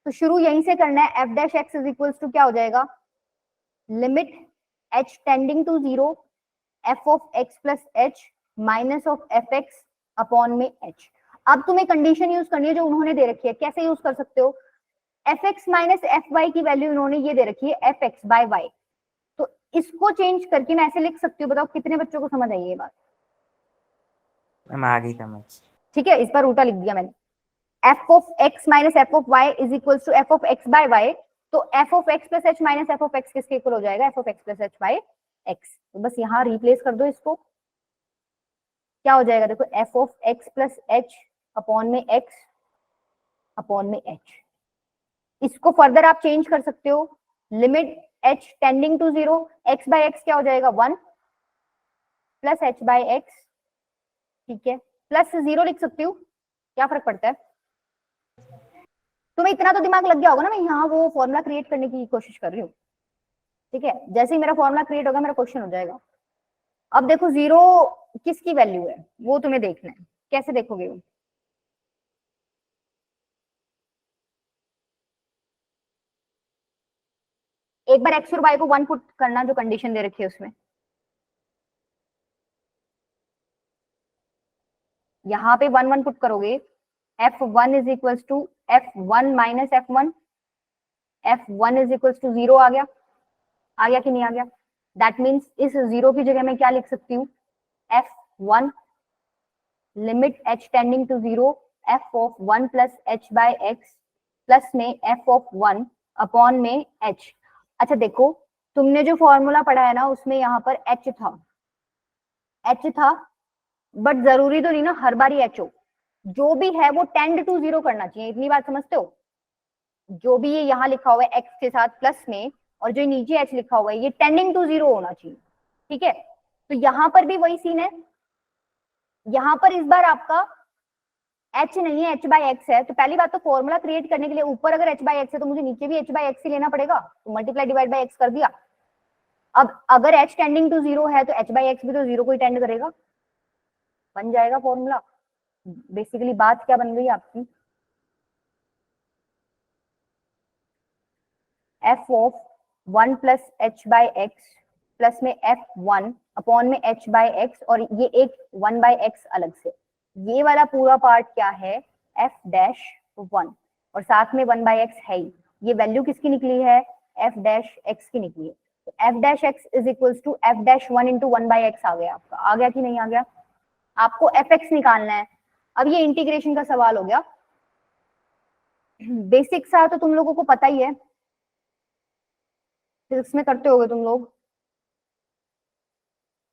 Speaker 1: तो शुरू यहीं से करना है, f dash x is equal to क्या हो जाएगा, limit h tending to zero f of x plus h minus of f x upon में एच। अब तुम्हें कंडीशन यूज करनी है जो उन्होंने दे रखी है, कैसे यूज कर सकते हो, f x minus f y की वैल्यू उन्होंने ये दे रखी है एफ एक्स बाय वाई, तो इसको चेंज करके मैं ऐसे लिख सकती हूँ, बताओ कितने बच्चों को समझ आई ये बात,
Speaker 2: मैम आ गई समझ।
Speaker 1: ठीक है, इस बार उल्टा लिख दिया मैंने, f of x minus f of y is equal to f of x by y, तो f of x plus h minus f of x किसके इक्वल हो जाएगा, f of x plus h by x, तो बस यहाँ replace कर दो इसको, क्या हो जाएगा, देखो f of x plus h upon में एक्स अपॉन में एच। इसको फर्दर आप चेंज कर सकते हो, limit h tending to zero x by x क्या हो जाएगा, one plus h by x, ठीक है, प्लस जीरो लिख सकती हूँ, क्या फर्क पड़ता है, तुम्हें इतना तो दिमाग लग गया होगा ना, मैं यहाँ वो फॉर्मूला क्रिएट करने की कोशिश कर रही हूँ। ठीक है, जैसे ही मेरा फॉर्मूला क्रिएट होगा मेरा क्वेश्चन हो जाएगा। अब देखो जीरो किसकी वैल्यू है वो तुम्हें देखना है, कैसे देखोगे वो? एक बार एक्स और वाई को 1 पुट करना जो कंडीशन दे रखी है उसमें, यहाँ पे 1 1 पुट करोगे, f1 is equal to f1 minus f1, f1 is equal to 0 आ गया, आ गया कि नहीं आ गया? दैट मीन्स इस जीरो की जगह मैं क्या लिख सकती हूँ, f1 limit h tending to 0 f of 1 plus h by x plus में f ऑफ 1 अपॉन में h। अच्छा देखो, तुमने जो फॉर्मूला पढ़ा है ना उसमें यहाँ पर h था, बट जरूरी तो नहीं ना हर बार h हो, जो भी है वो टेंड टू 0 करना चाहिए, इतनी बात समझते हो? जो भी ये यहाँ लिखा हुआ है x के साथ प्लस में और जो नीचे h लिखा हुआ है ये टेंडिंग टू 0 होना चाहिए, ठीक है? तो यहाँ पर भी वही सीन है, यहाँ पर इस बार आपका h नहीं है, h बाय x है, तो पहली बात तो फॉर्मूला क्रिएट करने के लिए ऊपर अगर h बाय x है तो मुझे नीचे भी h बाय x ही लेना पड़ेगा, तो मल्टीप्लाई डिवाइड बाय x कर दिया। अब अगर h टेंडिंग टू 0 है तो h बाय x भी तो 0 को ही टेंड करेगा, बन जाएगा फॉर्मूला। बेसिकली बात क्या बन गई आपकी, f of 1 plus h by x plus में f1 अपॉन में h बाय x और ये एक 1 बाय x अलग से, ये वाला पूरा पार्ट क्या है f डैश 1 और साथ में 1 बाय x है ही, ये वैल्यू किसकी निकली है, f डैश x की निकली है, तो f dash x is equals to f dash 1 into 1 by x आ गया आपका, आ गया कि नहीं आ गया? आपको fx निकालना है। अब ये इंटीग्रेशन का सवाल हो गया, बेसिक सा तो तुम लोगों को पता ही है, फिजिक्स में करते होगे तुम लोग।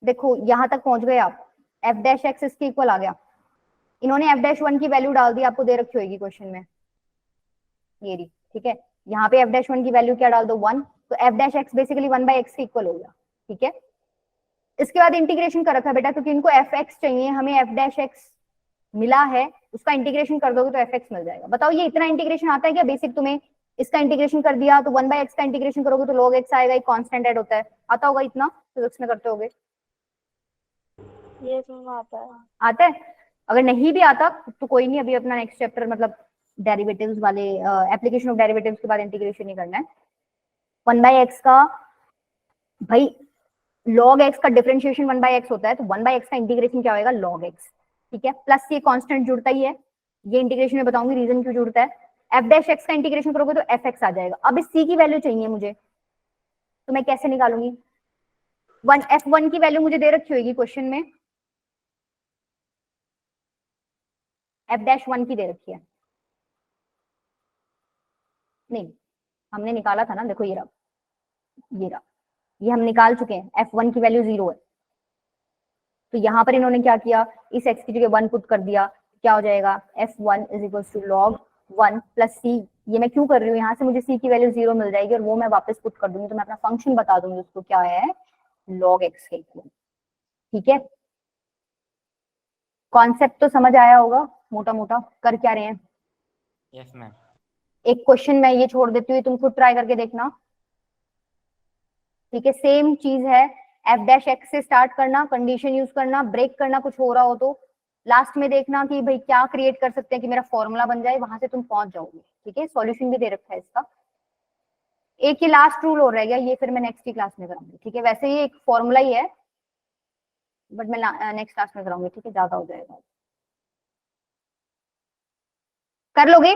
Speaker 1: देखो यहां तक पहुंच गए आप, f डैश x इसके इक्वल आ गया, इन्होंने f डैश 1 की वैल्यू डाल दी, आपको दे रखी होगी क्वेश्चन में ये रही, ठीक है? यहाँ पे f डैश 1 की वैल्यू क्या डाल दो 1, तो f dash x basically 1 by x के इक्वल हो गया, ठीक है? इसके बाद इंटीग्रेशन कर रखा है बेटा, क्योंकि इनको fx चाहिए, हमें f डैश x मिला है, उसका इंटीग्रेशन कर दोगे तो fx मिल जाएगा। बताओ ये इतना इंटीग्रेशन आता है क्या बेसिक तुम्हें? इसका इंटीग्रेशन कर दिया तो 1 बाय x का इंटीग्रेशन करोगे तो log x आएगा, एक कांस्टेंट ऐड होता है, आता होगा इतना, फिजिक्स में करते होगे,
Speaker 3: ये तो आता है।
Speaker 1: आता है? अगर नहीं भी आता तो कोई नहीं, अभी अपना नेक्स्ट चैप्टर मतलब डेरिवेटिव्स वाले एप्लीकेशन ऑफ डेरिवेटिव्स के बाद इंटीग्रेशन ही करना है। 1 बाय x का भाई log x का डिफरेंशिएशन 1 बाय x होता है, तो 1 बाय x का इंटीग्रेशन क्या होगा, log x, ठीक है? प्लस ये कांस्टेंट जुड़ता ही है, ये इंटीग्रेशन में बताऊंगी रीजन क्यों जुड़ता है। f डैश x का इंटीग्रेशन करोगे तो fx आ जाएगा। अब इस c की वैल्यू चाहिए मुझे, तो मैं कैसे निकालूंगी? f1 की वैल्यू मुझे दे रखी होगी क्वेश्चन में, f डैश 1 की दे रखी है, नहीं हमने निकाला था ना, देखो ये रहा, ये रहा, ये हम निकाल चुके हैं, f1 की वैल्यू 0 है, तो यहाँ पर इन्होंने क्या किया, इस x की जगह 1 पुट कर दिया, क्या हो जाएगा, f1 is equal to log 1 plus c, ये मैं क्यों कर रही हूँ, यहाँ से मुझे c की वैल्यू 0 मिल जाएगी और वो मैं वापस पुट कर दूंगी, तो मैं अपना फंक्शन बता दूंगी उसको क्या है, log x के इक्वल, ठीक है? कॉन्सेप्ट तो समझ आया होगा, मोटा मोटा कर क्या रहे हैं?
Speaker 2: Yes ma'am.
Speaker 1: एक क्वेश्चन मैं ये छोड़ देती हूँ, तुम खुद ट्राई करके देखना, ठीक है? सेम चीज है, f डैश x से स्टार्ट करना, कंडीशन यूज करना, ब्रेक करना कुछ हो रहा हो तो लास्ट में देखना कि भाई क्या क्रिएट कर सकते हैं कि मेरा फॉर्मूला बन जाए, वहां से तुम पहुंच जाओगे, ठीक है? सॉल्यूशन भी दे रखा है इसका, एक ही लास्ट रूल हो रह गया, ये फिर मैं नेक्स्ट ही क्लास में कराऊंगी, ठीक है? वैसे ये एक फॉर्मूला ही है, बट मैं नेक्स्ट क्लास में कराऊंगी, ठीक है? ज्यादा हो जाएगा, कर लोगे?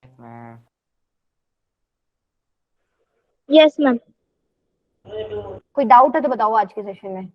Speaker 2: Yes ma'am.
Speaker 3: Yes ma'am.
Speaker 1: कोई डाउट है तो बताओ आज के सेशन में।